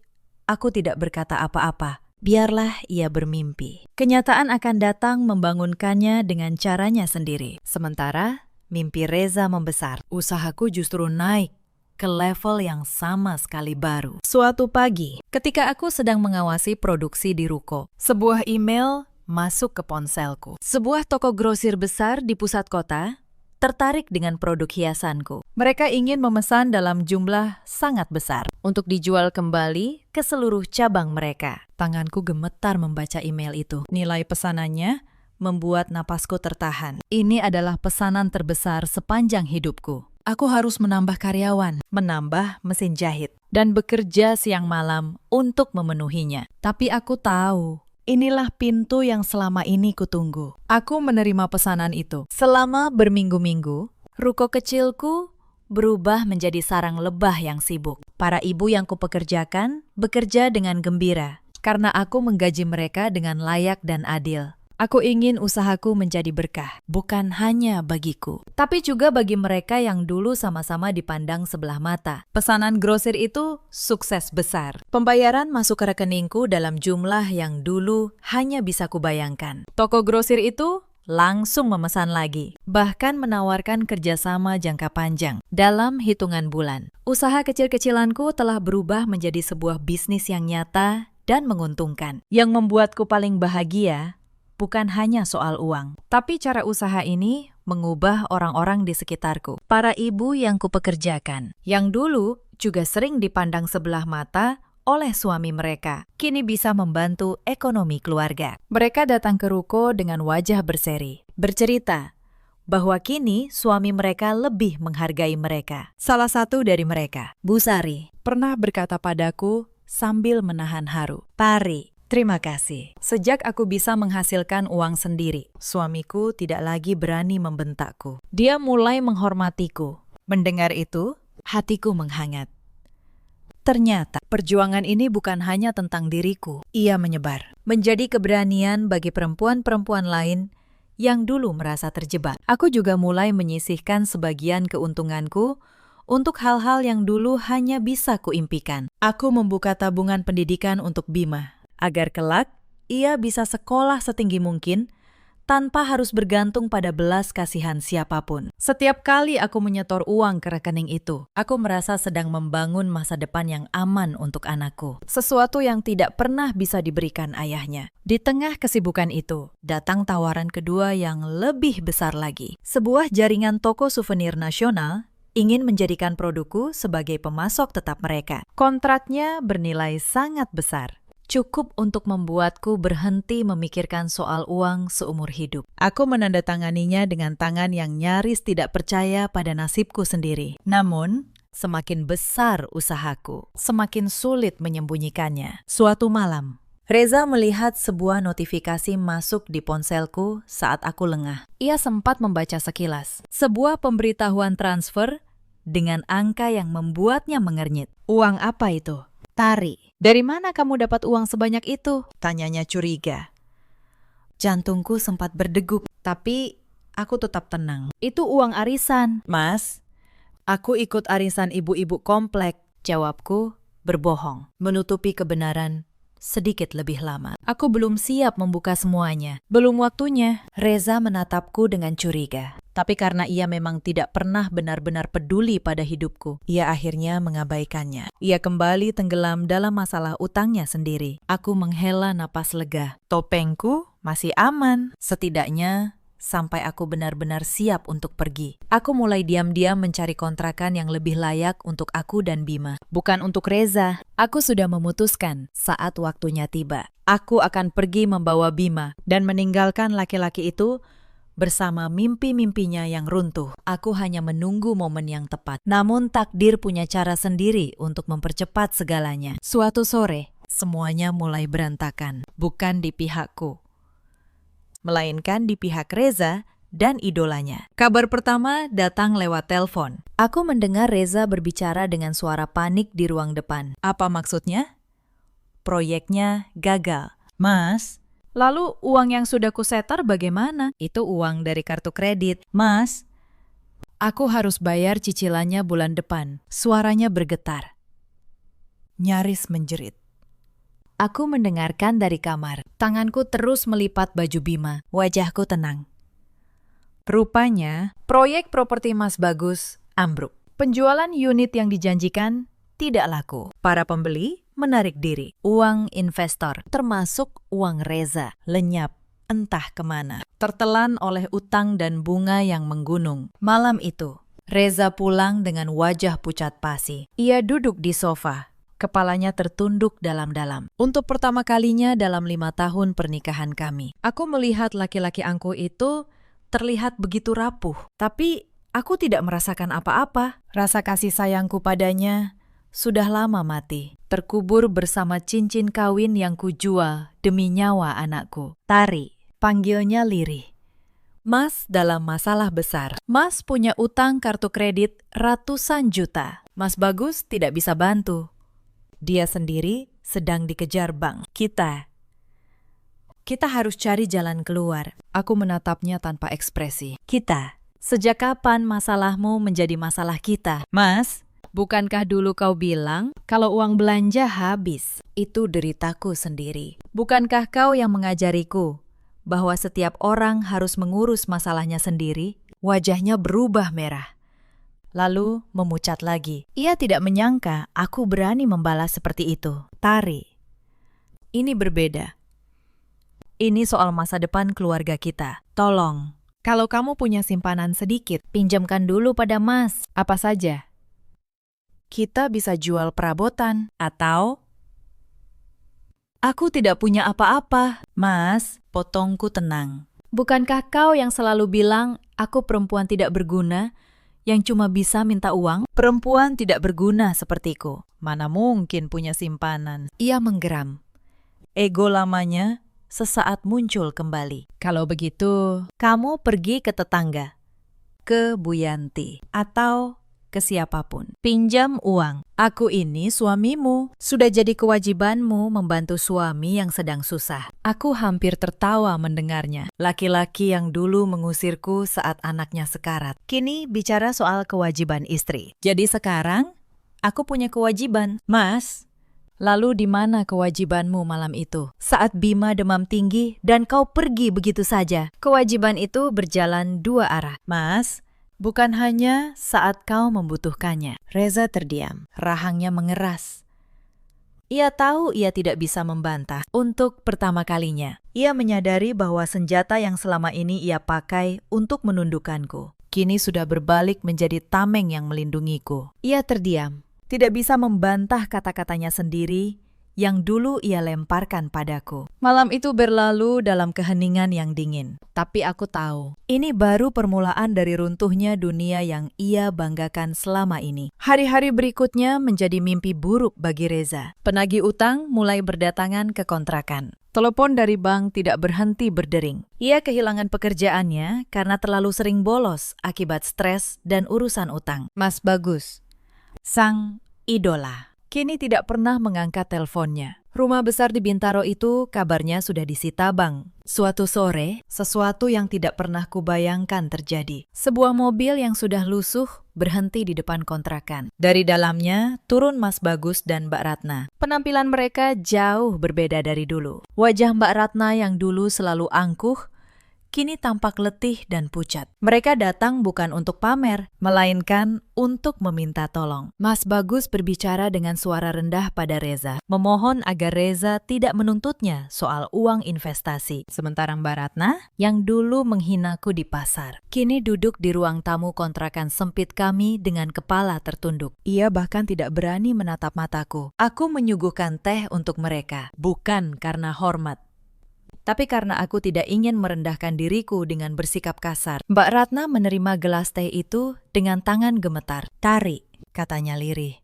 aku tidak berkata apa-apa. Biarlah ia bermimpi. Kenyataan akan datang membangunkannya dengan caranya sendiri. Sementara mimpi Reza membesar. Usahaku justru naik ke level yang sama sekali baru. Suatu pagi, ketika aku sedang mengawasi produksi di ruko, sebuah email masuk ke ponselku. Sebuah toko grosir besar di pusat kota tertarik dengan produk hiasanku. Mereka ingin memesan dalam jumlah sangat besar untuk dijual kembali ke seluruh cabang mereka. Tanganku gemetar membaca email itu. Nilai pesanannya membuat napasku tertahan. Ini adalah pesanan terbesar sepanjang hidupku. Aku harus menambah karyawan, menambah mesin jahit, dan bekerja siang malam untuk memenuhinya. Tapi aku tahu, inilah pintu yang selama ini kutunggu. Aku menerima pesanan itu. Selama berminggu-minggu, ruko kecilku berubah menjadi sarang lebah yang sibuk. Para ibu yang kupekerjakan bekerja dengan gembira, karena aku menggaji mereka dengan layak dan adil. Aku ingin usahaku menjadi berkah, bukan hanya bagiku, tapi juga bagi mereka yang dulu sama-sama dipandang sebelah mata. Pesanan grosir itu sukses besar. Pembayaran masuk ke rekeningku dalam jumlah yang dulu hanya bisa kubayangkan. Toko grosir itu langsung memesan lagi, bahkan menawarkan kerjasama jangka panjang dalam hitungan bulan. Usaha kecil-kecilanku telah berubah menjadi sebuah bisnis yang nyata dan menguntungkan. Yang membuatku paling bahagia bukan hanya soal uang, tapi cara usaha ini mengubah orang-orang di sekitarku. Para ibu yang kupekerjakan, yang dulu juga sering dipandang sebelah mata oleh suami mereka, kini bisa membantu ekonomi keluarga. Mereka datang ke ruko dengan wajah berseri, bercerita bahwa kini suami mereka lebih menghargai mereka. Salah satu dari mereka, Bu Sari, pernah berkata padaku sambil menahan haru, "Pari, terima kasih. Sejak aku bisa menghasilkan uang sendiri, suamiku tidak lagi berani membentakku. Dia mulai menghormatiku." Mendengar itu, hatiku menghangat. Ternyata perjuangan ini bukan hanya tentang diriku. Ia menyebar, menjadi keberanian bagi perempuan-perempuan lain yang dulu merasa terjebak. Aku juga mulai menyisihkan sebagian keuntunganku untuk hal-hal yang dulu hanya bisa kuimpikan. Aku membuka tabungan pendidikan untuk Bima, agar kelak ia bisa sekolah setinggi mungkin tanpa harus bergantung pada belas kasihan siapapun. Setiap kali aku menyetor uang ke rekening itu, aku merasa sedang membangun masa depan yang aman untuk anakku. Sesuatu yang tidak pernah bisa diberikan ayahnya. Di tengah kesibukan itu, datang tawaran kedua yang lebih besar lagi. Sebuah jaringan toko souvenir nasional ingin menjadikan produkku sebagai pemasok tetap mereka. Kontraknya bernilai sangat besar, cukup untuk membuatku berhenti memikirkan soal uang seumur hidup. Aku menandatanganinya dengan tangan yang nyaris tidak percaya pada nasibku sendiri. Namun, semakin besar usahaku, semakin sulit menyembunyikannya. Suatu malam, Reza melihat sebuah notifikasi masuk di ponselku saat aku lengah. Ia sempat membaca sekilas. Sebuah pemberitahuan transfer dengan angka yang membuatnya mengernyit. Uang apa itu? Tari, dari mana kamu dapat uang sebanyak itu? Tanyanya curiga. Jantungku sempat berdegup, tapi aku tetap tenang. Itu uang arisan. Mas, aku ikut arisan ibu-ibu komplek. Jawabku berbohong, menutupi kebenaran sedikit lebih lama. Aku belum siap membuka semuanya. Belum waktunya. Reza menatapku dengan curiga. Tapi karena ia memang tidak pernah benar-benar peduli pada hidupku, ia akhirnya mengabaikannya. Ia kembali tenggelam dalam masalah utangnya sendiri. Aku menghela napas lega. Topengku masih aman. Setidaknya sampai aku benar-benar siap untuk pergi. Aku mulai diam-diam mencari kontrakan yang lebih layak untuk aku dan Bima. Bukan untuk Reza. Aku sudah memutuskan saat waktunya tiba. Aku akan pergi membawa Bima dan meninggalkan laki-laki itu bersama mimpi-mimpinya yang runtuh. Aku hanya menunggu momen yang tepat. Namun takdir punya cara sendiri untuk mempercepat segalanya. Suatu sore, semuanya mulai berantakan. Bukan di pihakku, melainkan di pihak Reza dan idolanya. Kabar pertama datang lewat telepon. Aku mendengar Reza berbicara dengan suara panik di ruang depan. Apa maksudnya? Proyeknya gagal. Mas, lalu uang yang sudah kusetor bagaimana? Itu uang dari kartu kredit. Mas, aku harus bayar cicilannya bulan depan. Suaranya bergetar, nyaris menjerit. Aku mendengarkan dari kamar. Tanganku terus melipat baju Bima. Wajahku tenang. Rupanya, proyek properti Mas Bagus ambruk. Penjualan unit yang dijanjikan tidak laku. Para pembeli menarik diri. Uang investor, termasuk uang Reza, lenyap entah kemana. Tertelan oleh utang dan bunga yang menggunung. Malam itu, Reza pulang dengan wajah pucat pasi. Ia duduk di sofa, kepalanya tertunduk dalam-dalam. Untuk pertama kalinya dalam 5 tahun pernikahan kami, aku melihat laki-laki angkuh itu terlihat begitu rapuh. Tapi aku tidak merasakan apa-apa. Rasa kasih sayangku padanya sudah lama mati, terkubur bersama cincin kawin yang kujual demi nyawa anakku. Tari, panggilnya lirih. Mas dalam masalah besar. Mas punya utang kartu kredit ratusan juta. Mas Bagus tidak bisa bantu. Dia sendiri sedang dikejar bank. Kita harus cari jalan keluar. Aku menatapnya tanpa ekspresi. Sejak kapan masalahmu menjadi masalah kita? Mas, bukankah dulu kau bilang kalau uang belanja habis? Itu deritaku sendiri. Bukankah kau yang mengajariku bahwa setiap orang harus mengurus masalahnya sendiri? Wajahnya berubah merah, lalu memucat lagi. Ia tidak menyangka aku berani membalas seperti itu. Tari, ini berbeda. Ini soal masa depan keluarga kita. Tolong, kalau kamu punya simpanan sedikit, pinjamkan dulu pada Mas. Apa saja? Kita bisa jual perabotan, atau... Aku tidak punya apa-apa. Mas, potongku tenang. Bukankah kau yang selalu bilang aku perempuan tidak berguna, yang cuma bisa minta uang? Perempuan tidak berguna sepertiku. Mana mungkin punya simpanan? Ia menggeram. Ego lamanya sesaat muncul kembali. Kalau begitu, kamu pergi ke tetangga, ke Bu Yanti, atau ke siapapun. Pinjam uang. Aku ini suamimu. Sudah jadi kewajibanmu membantu suami yang sedang susah. Aku hampir tertawa mendengarnya. Laki-laki yang dulu mengusirku saat anaknya sekarat, kini bicara soal kewajiban istri. Jadi sekarang, aku punya kewajiban. Mas, lalu di mana kewajibanmu malam itu? Saat Bima demam tinggi dan kau pergi begitu saja. Kewajiban itu berjalan dua arah. Mas, bukan hanya saat kau membutuhkannya. Reza terdiam. Rahangnya mengeras. Ia tahu ia tidak bisa membantah. Untuk pertama kalinya, ia menyadari bahwa senjata yang selama ini ia pakai untuk menundukkanku kini sudah berbalik menjadi tameng yang melindungiku. Ia terdiam. Tidak bisa membantah kata-katanya sendiri yang dulu ia lemparkan padaku. Malam itu berlalu dalam keheningan yang dingin. Tapi aku tahu, ini baru permulaan dari runtuhnya dunia yang ia banggakan selama ini. Hari-hari berikutnya menjadi mimpi buruk bagi Reza. Penagih utang mulai berdatangan ke kontrakan. Telepon dari bank tidak berhenti berdering. Ia kehilangan pekerjaannya karena terlalu sering bolos akibat stres dan urusan utang. Mas Bagus, sang idola, kini tidak pernah mengangkat teleponnya. Rumah besar di Bintaro itu kabarnya sudah disita bank. Suatu sore, sesuatu yang tidak pernah kubayangkan terjadi. Sebuah mobil yang sudah lusuh berhenti di depan kontrakan. Dari dalamnya turun Mas Bagus dan Mbak Ratna. Penampilan mereka jauh berbeda dari dulu. Wajah Mbak Ratna yang dulu selalu angkuh, kini tampak letih dan pucat. Mereka datang bukan untuk pamer, melainkan untuk meminta tolong. Mas Bagus berbicara dengan suara rendah pada Reza, memohon agar Reza tidak menuntutnya soal uang investasi. Sementara Mbak Ratna, yang dulu menghinaku di pasar, kini duduk di ruang tamu kontrakan sempit kami dengan kepala tertunduk. Ia bahkan tidak berani menatap mataku. Aku menyuguhkan teh untuk mereka, bukan karena hormat, tapi karena aku tidak ingin merendahkan diriku dengan bersikap kasar. Mbak Ratna menerima gelas teh itu dengan tangan gemetar. "Tarik," katanya lirih.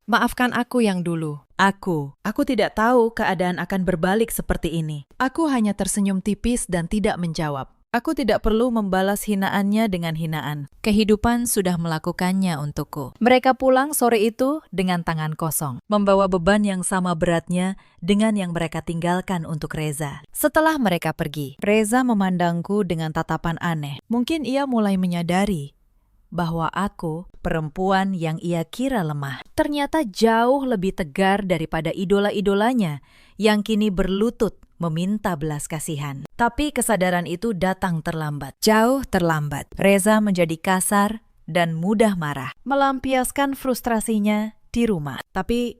Maafkan aku yang dulu. Aku tidak tahu keadaan akan berbalik seperti ini. Aku hanya tersenyum tipis dan tidak menjawab. Aku tidak perlu membalas hinaannya dengan hinaan. Kehidupan sudah melakukannya untukku. Mereka pulang sore itu dengan tangan kosong, membawa beban yang sama beratnya dengan yang mereka tinggalkan untuk Reza. Setelah mereka pergi, Reza memandangku dengan tatapan aneh. Mungkin ia mulai menyadari bahwa aku, perempuan yang ia kira lemah, ternyata jauh lebih tegar daripada idola-idolanya yang kini berlutut meminta belas kasihan. Tapi kesadaran itu datang terlambat, jauh terlambat. Reza menjadi kasar dan mudah marah, melampiaskan frustrasinya di rumah. Tapi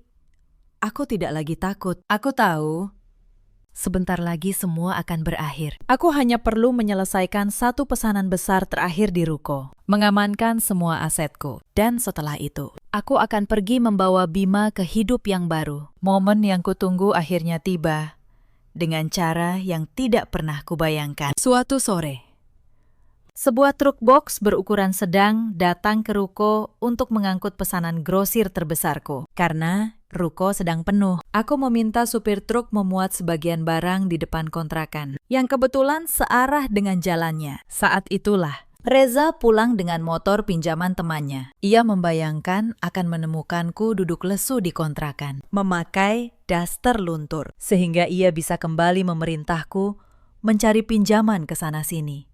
aku tidak lagi takut. Aku tahu sebentar lagi semua akan berakhir. Aku hanya perlu menyelesaikan satu pesanan besar terakhir di ruko, mengamankan semua asetku. Dan setelah itu, aku akan pergi membawa Bima ke hidup yang baru. Momen yang kutunggu akhirnya tiba, dengan cara yang tidak pernah kubayangkan. Suatu sore, sebuah truk box berukuran sedang datang ke ruko untuk mengangkut pesanan grosir terbesarku. Karena ruko sedang penuh, aku meminta supir truk memuat sebagian barang di depan kontrakan, yang kebetulan searah dengan jalannya. Saat itulah Reza pulang dengan motor pinjaman temannya. Ia membayangkan akan menemukanku duduk lesu di kontrakan, memakai daster luntur, sehingga ia bisa kembali memerintahku mencari pinjaman ke sana-sini.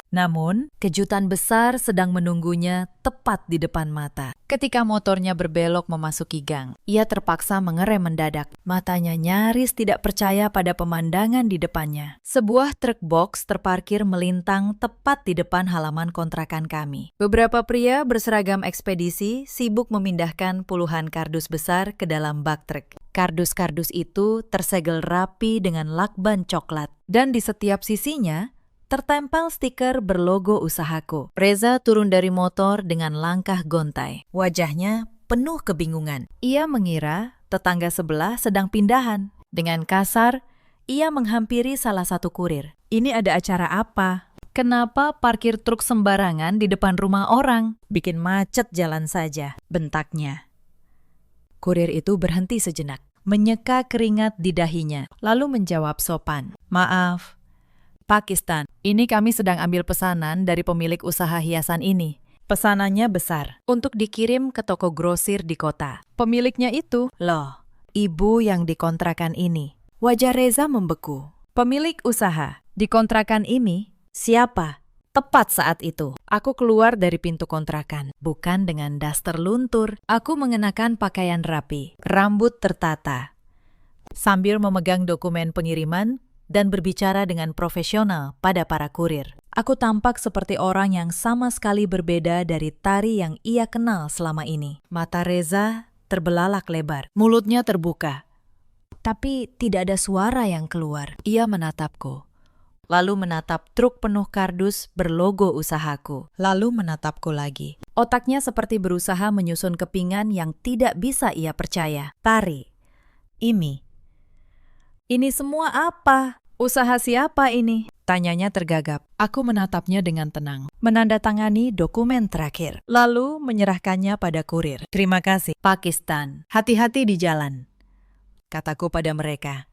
Namun, kejutan besar sedang menunggunya tepat di depan mata. Ketika motornya berbelok memasuki gang, ia terpaksa mengerem mendadak. Matanya nyaris tidak percaya pada pemandangan di depannya. Sebuah truk box terparkir melintang tepat di depan halaman kontrakan kami. Beberapa pria berseragam ekspedisi sibuk memindahkan puluhan kardus besar ke dalam bak truk. Kardus-kardus itu tersegel rapi dengan lakban coklat, dan di setiap sisinya tertempel stiker berlogo usahaku. Reza turun dari motor dengan langkah gontai. Wajahnya penuh kebingungan. Ia mengira tetangga sebelah sedang pindahan. Dengan kasar, ia menghampiri salah satu kurir. "Ini ada acara apa? Kenapa parkir truk sembarangan di depan rumah orang? Bikin macet jalan saja," bentaknya. Kurir itu berhenti sejenak, menyeka keringat di dahinya, lalu menjawab sopan, "Maaf, Pakistan, ini kami sedang ambil pesanan dari pemilik usaha hiasan ini. Pesanannya besar, untuk dikirim ke toko grosir di kota. Pemiliknya itu, loh, ibu yang dikontrakan ini." Wajah Reza membeku. "Pemilik usaha di kontrakan ini? Siapa?" Tepat saat itu, aku keluar dari pintu kontrakan. Bukan dengan daster luntur, aku mengenakan pakaian rapi, rambut tertata, sambil memegang dokumen pengiriman dan berbicara dengan profesional pada para kurir. Aku tampak seperti orang yang sama sekali berbeda dari Tari yang ia kenal selama ini. Mata Reza terbelalak lebar, mulutnya terbuka, tapi tidak ada suara yang keluar. Ia menatapku, lalu menatap truk penuh kardus berlogo usahaku, lalu menatapku lagi. Otaknya seperti berusaha menyusun kepingan yang tidak bisa ia percaya. "Tari, ini semua apa? Usaha siapa ini?" tanyanya tergagap. Aku menatapnya dengan tenang, menandatangani dokumen terakhir, lalu menyerahkannya pada kurir. "Terima kasih, Pakistan. Hati-hati di jalan," kataku pada mereka.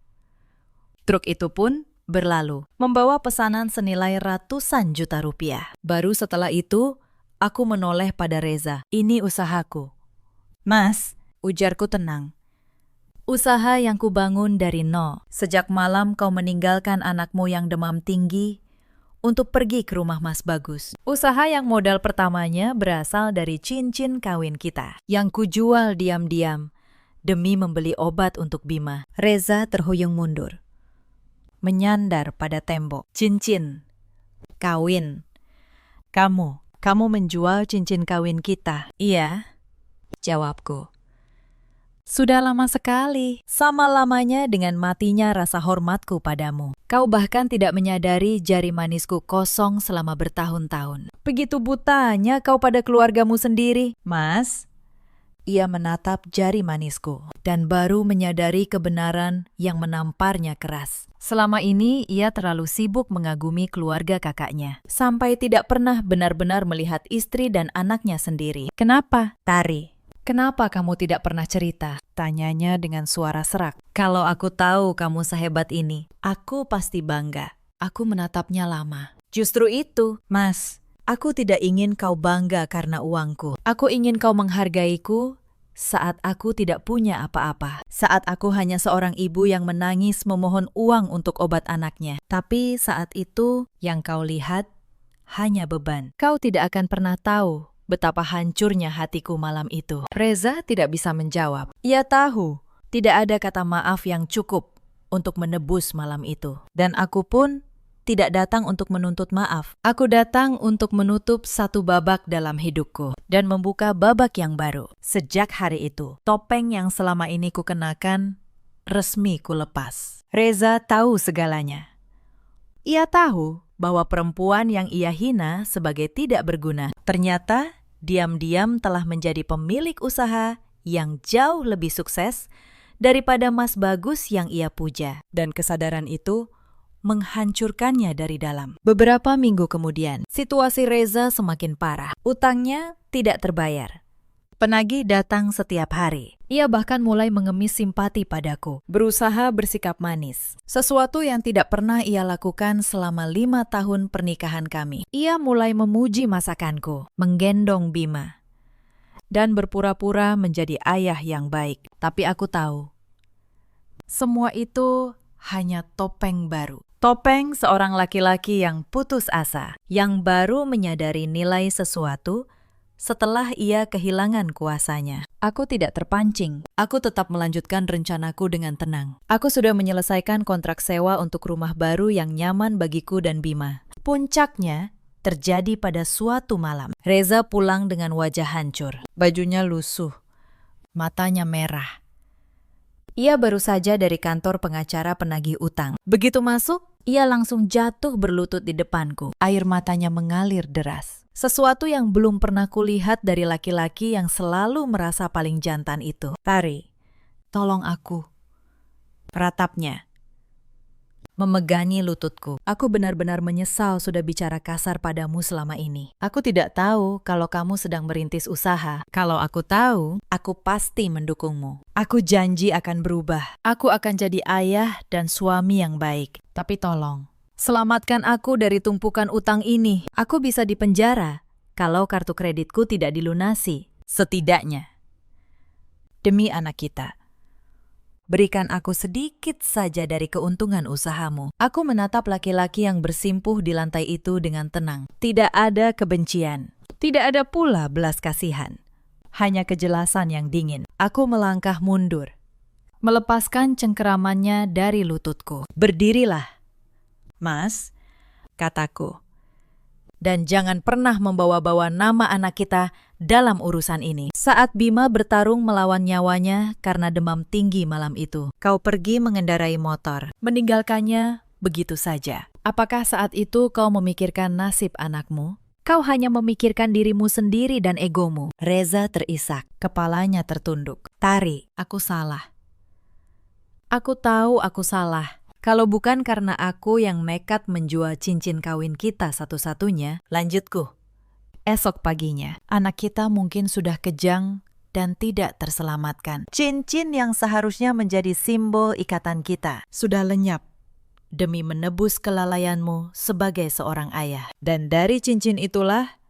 Truk itu pun berlalu, membawa pesanan senilai ratusan juta rupiah. Baru setelah itu, aku menoleh pada Reza. "Ini usahaku." "Mas," ujarku tenang. "Usaha yang kubangun dari nol. Sejak malam kau meninggalkan anakmu yang demam tinggi untuk pergi ke rumah Mas Bagus. Usaha yang modal pertamanya berasal dari cincin kawin kita, yang kujual diam-diam demi membeli obat untuk Bima." Reza terhuyung mundur, menyandar pada tembok. Cincin Kawin. Kamu menjual cincin kawin kita. Iya, jawabku. Sudah lama sekali, sama lamanya dengan matinya rasa hormatku padamu. Kau bahkan tidak menyadari jari manisku kosong selama bertahun-tahun. Begitu butanya kau pada keluargamu sendiri. Mas, ia menatap jari manisku dan baru menyadari kebenaran yang menamparnya keras. Selama ini ia terlalu sibuk mengagumi keluarga kakaknya, sampai tidak pernah benar-benar melihat istri dan anaknya sendiri. Kenapa? Tari, kenapa kamu tidak pernah cerita? Tanyanya dengan suara serak. Kalau aku tahu kamu sehebat ini, aku pasti bangga. Aku menatapnya lama. Justru itu, Mas, aku tidak ingin kau bangga karena uangku. Aku ingin kau menghargaiku saat aku tidak punya apa-apa. Saat aku hanya seorang ibu yang menangis memohon uang untuk obat anaknya. Tapi saat itu yang kau lihat hanya beban. Kau tidak akan pernah tahu betapa hancurnya hatiku malam itu. Reza tidak bisa menjawab. Ia tahu tidak ada kata maaf yang cukup untuk menebus malam itu. Dan aku pun tidak datang untuk menuntut maaf. Aku datang untuk menutup satu babak dalam hidupku dan membuka babak yang baru. Sejak hari itu, topeng yang selama ini kukenakan resmi kulepas. Reza tahu segalanya. Ia tahu bahwa perempuan yang ia hina sebagai tidak berguna ternyata diam-diam telah menjadi pemilik usaha yang jauh lebih sukses daripada Mas Bagus yang ia puja. Dan kesadaran itu menghancurkannya dari dalam. Beberapa minggu kemudian, situasi Reza semakin parah. Utangnya tidak terbayar. Penagih datang setiap hari. Ia bahkan mulai mengemis simpati padaku, berusaha bersikap manis. Sesuatu yang tidak pernah ia lakukan selama 5 tahun pernikahan kami. Ia mulai memuji masakanku, menggendong Bima, dan berpura-pura menjadi ayah yang baik. Tapi aku tahu, semua itu hanya topeng baru. Topeng seorang laki-laki yang putus asa, yang baru menyadari nilai sesuatu setelah ia kehilangan kuasanya. Aku tidak terpancing. Aku tetap melanjutkan rencanaku dengan tenang. Aku sudah menyelesaikan kontrak sewa untuk rumah baru yang nyaman bagiku dan Bima. Puncaknya terjadi pada suatu malam. Reza pulang dengan wajah hancur. Bajunya lusuh, matanya merah. Ia baru saja dari kantor pengacara penagih utang. Begitu masuk, ia langsung jatuh berlutut di depanku. Air matanya mengalir deras. Sesuatu yang belum pernah kulihat dari laki-laki yang selalu merasa paling jantan itu. Tari, tolong aku. Ratapnya memegangi lututku. Aku benar-benar menyesal sudah bicara kasar padamu selama ini. Aku tidak tahu kalau kamu sedang merintis usaha. Kalau aku tahu, aku pasti mendukungmu. Aku janji akan berubah. Aku akan jadi ayah dan suami yang baik. Tapi tolong, selamatkan aku dari tumpukan utang ini. Aku bisa dipenjara kalau kartu kreditku tidak dilunasi. Setidaknya, demi anak kita, berikan aku sedikit saja dari keuntungan usahamu. Aku menatap laki-laki yang bersimpuh di lantai itu dengan tenang. Tidak ada kebencian. Tidak ada pula belas kasihan. Hanya kejelasan yang dingin. Aku melangkah mundur, melepaskan cengkeramannya dari lututku. Berdirilah, Mas, kataku. Dan jangan pernah membawa-bawa nama anak kita dalam urusan ini. Saat Bima bertarung melawan nyawanya karena demam tinggi malam itu, kau pergi mengendarai motor, meninggalkannya begitu saja. Apakah saat itu kau memikirkan nasib anakmu? Kau hanya memikirkan dirimu sendiri dan egomu. Reza terisak, kepalanya tertunduk. Tari, aku salah. Aku tahu aku salah. Kalau bukan karena aku yang nekat menjual cincin kawin kita satu-satunya, lanjutku. Esok paginya, anak kita mungkin sudah kejang dan tidak terselamatkan. Cincin yang seharusnya menjadi simbol ikatan kita sudah lenyap demi menebus kelalaianmu sebagai seorang ayah. Dan dari cincin itulah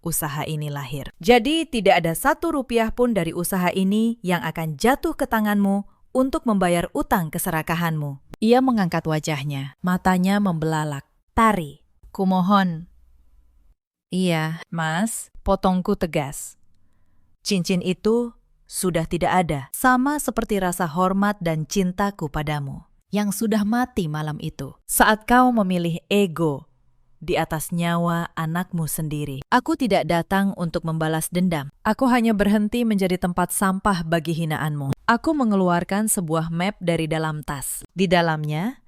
usaha ini lahir. Jadi tidak ada 1 rupiah pun dari usaha ini yang akan jatuh ke tanganmu untuk membayar utang keserakahanmu. Ia mengangkat wajahnya, matanya membelalak. Tari, kumohon. Iya, Mas, potongku tegas. Cincin itu sudah tidak ada, sama seperti rasa hormat dan cintaku padamu yang sudah mati malam itu. Saat kau memilih ego di atas nyawa anakmu sendiri. Aku tidak datang untuk membalas dendam. Aku hanya berhenti menjadi tempat sampah bagi hinaanmu. Aku mengeluarkan sebuah map dari dalam tas. Di dalamnya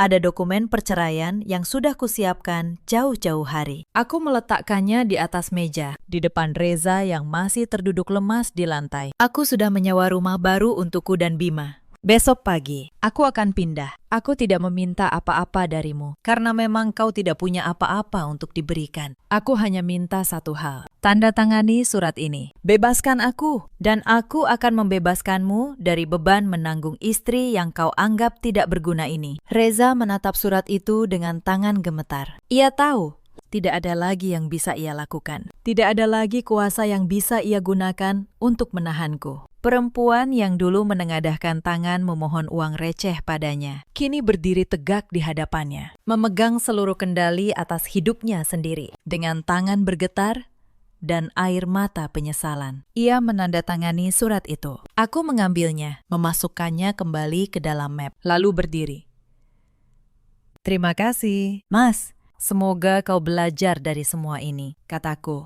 ada dokumen perceraian yang sudah kusiapkan jauh-jauh hari. Aku meletakkannya di atas meja, di depan Reza yang masih terduduk lemas di lantai. Aku sudah menyewa rumah baru untukku dan Bima. Besok pagi, aku akan pindah. Aku tidak meminta apa-apa darimu, karena memang kau tidak punya apa-apa untuk diberikan. Aku hanya minta satu hal. Tanda tangani surat ini. Bebaskan aku, dan aku akan membebaskanmu dari beban menanggung istri yang kau anggap tidak berguna ini. Reza menatap surat itu dengan tangan gemetar. Ia tahu, tidak ada lagi yang bisa ia lakukan. Tidak ada lagi kuasa yang bisa ia gunakan untuk menahanku. Perempuan yang dulu menengadahkan tangan memohon uang receh padanya, kini berdiri tegak di hadapannya, memegang seluruh kendali atas hidupnya sendiri. Dengan tangan bergetar dan air mata penyesalan, ia menandatangani surat itu. Aku mengambilnya, memasukkannya kembali ke dalam map, lalu berdiri. Terima kasih, Mas. Semoga kau belajar dari semua ini, kataku.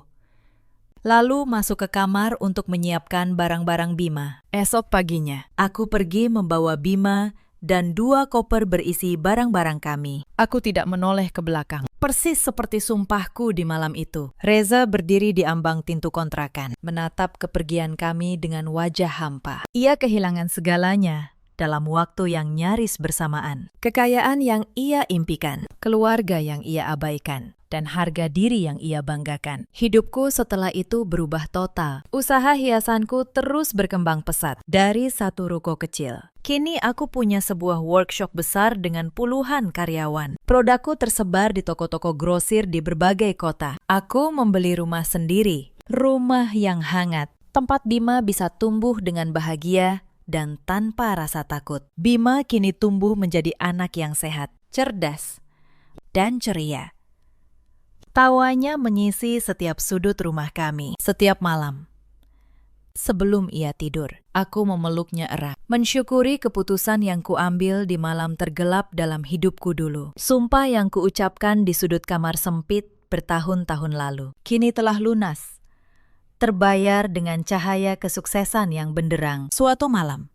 Lalu masuk ke kamar untuk menyiapkan barang-barang Bima. Esok paginya, aku pergi membawa Bima dan 2 koper berisi barang-barang kami. Aku tidak menoleh ke belakang. Persis seperti sumpahku di malam itu. Reza berdiri di ambang pintu kontrakan, menatap kepergian kami dengan wajah hampa. Ia kehilangan segalanya dalam waktu yang nyaris bersamaan. Kekayaan yang ia impikan, keluarga yang ia abaikan, dan harga diri yang ia banggakan. Hidupku setelah itu berubah total. Usaha hiasanku terus berkembang pesat. Dari satu ruko kecil, kini aku punya sebuah workshop besar dengan puluhan karyawan. Produkku tersebar di toko-toko grosir di berbagai kota. Aku membeli rumah sendiri, rumah yang hangat, tempat Bima bisa tumbuh dengan bahagia dan tanpa rasa takut. Bima kini tumbuh menjadi anak yang sehat, cerdas, dan ceria. Tawanya mengisi setiap sudut rumah kami. Setiap malam, sebelum ia tidur, aku memeluknya erat, mensyukuri keputusan yang kuambil di malam tergelap dalam hidupku dulu. Sumpah yang kuucapkan di sudut kamar sempit bertahun-tahun lalu, kini telah lunas, terbayar dengan cahaya kesuksesan yang benderang. Suatu malam,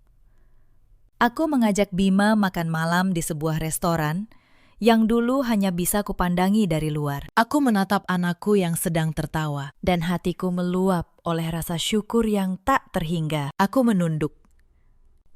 aku mengajak Bima makan malam di sebuah restoran yang dulu hanya bisa kupandangi dari luar. Aku menatap anakku yang sedang tertawa, dan hatiku meluap oleh rasa syukur yang tak terhingga. Aku menunduk,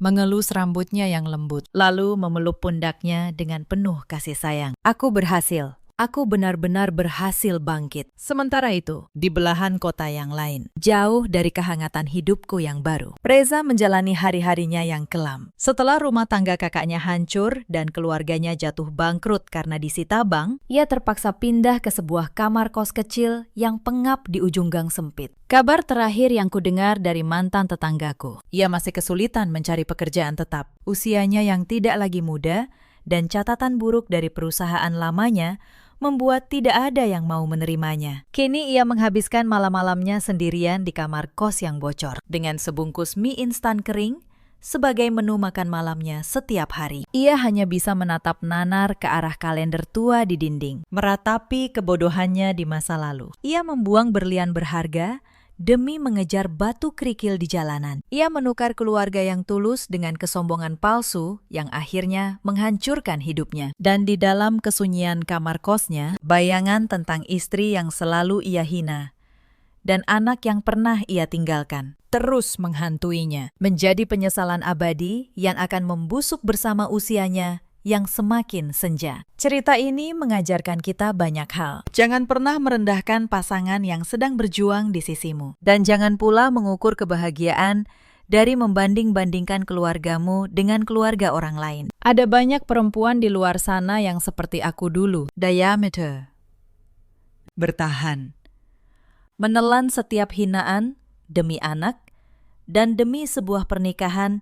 mengelus rambutnya yang lembut, lalu memeluk pundaknya dengan penuh kasih sayang. Aku berhasil. Aku benar-benar berhasil bangkit. Sementara itu, di belahan kota yang lain, jauh dari kehangatan hidupku yang baru, Reza menjalani hari-harinya yang kelam. Setelah rumah tangga kakaknya hancur dan keluarganya jatuh bangkrut karena disita bank, ia terpaksa pindah ke sebuah kamar kos kecil yang pengap di ujung gang sempit. Kabar terakhir yang kudengar dari mantan tetanggaku, ia masih kesulitan mencari pekerjaan tetap. Usianya yang tidak lagi muda dan catatan buruk dari perusahaan lamanya membuat tidak ada yang mau menerimanya. Kini ia menghabiskan malam-malamnya sendirian di kamar kos yang bocor, dengan sebungkus mie instan kering sebagai menu makan malamnya setiap hari. Ia hanya bisa menatap nanar ke arah kalender tua di dinding, meratapi kebodohannya di masa lalu. Ia membuang berlian berharga demi mengejar batu kerikil di jalanan. Ia menukar keluarga yang tulus dengan kesombongan palsu yang akhirnya menghancurkan hidupnya. Dan di dalam kesunyian kamar kosnya, bayangan tentang istri yang selalu ia hina dan anak yang pernah ia tinggalkan terus menghantuinya, menjadi penyesalan abadi yang akan membusuk bersama usianya yang semakin senja. Cerita ini mengajarkan kita banyak hal. Jangan pernah merendahkan pasangan yang sedang berjuang di sisimu. Dan jangan pula mengukur kebahagiaan dari membanding-bandingkan keluargamu dengan keluarga orang lain. Ada banyak perempuan di luar sana yang seperti aku dulu. Diameter. Bertahan. Menelan setiap hinaan demi anak dan demi sebuah pernikahan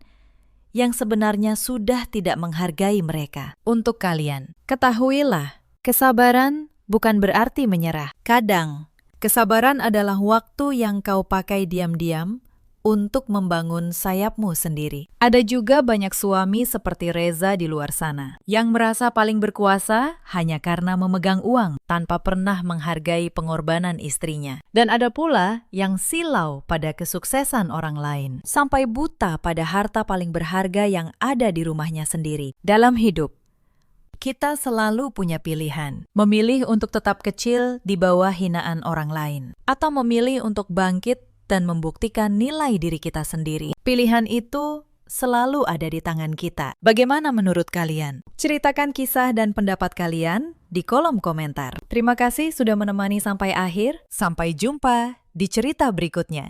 yang sebenarnya sudah tidak menghargai mereka. Untuk kalian, ketahuilah, kesabaran bukan berarti menyerah. Kadang, kesabaran adalah waktu yang kau pakai diam-diam untuk membangun sayapmu sendiri. Ada juga banyak suami seperti Reza di luar sana yang merasa paling berkuasa hanya karena memegang uang tanpa pernah menghargai pengorbanan istrinya. Dan ada pula yang silau pada kesuksesan orang lain sampai buta pada harta paling berharga yang ada di rumahnya sendiri. Dalam hidup, kita selalu punya pilihan, memilih untuk tetap kecil di bawah hinaan orang lain, atau memilih untuk bangkit dan membuktikan nilai diri kita sendiri. Pilihan itu selalu ada di tangan kita. Bagaimana menurut kalian? Ceritakan kisah dan pendapat kalian di kolom komentar. Terima kasih sudah menemani sampai akhir. Sampai jumpa di cerita berikutnya.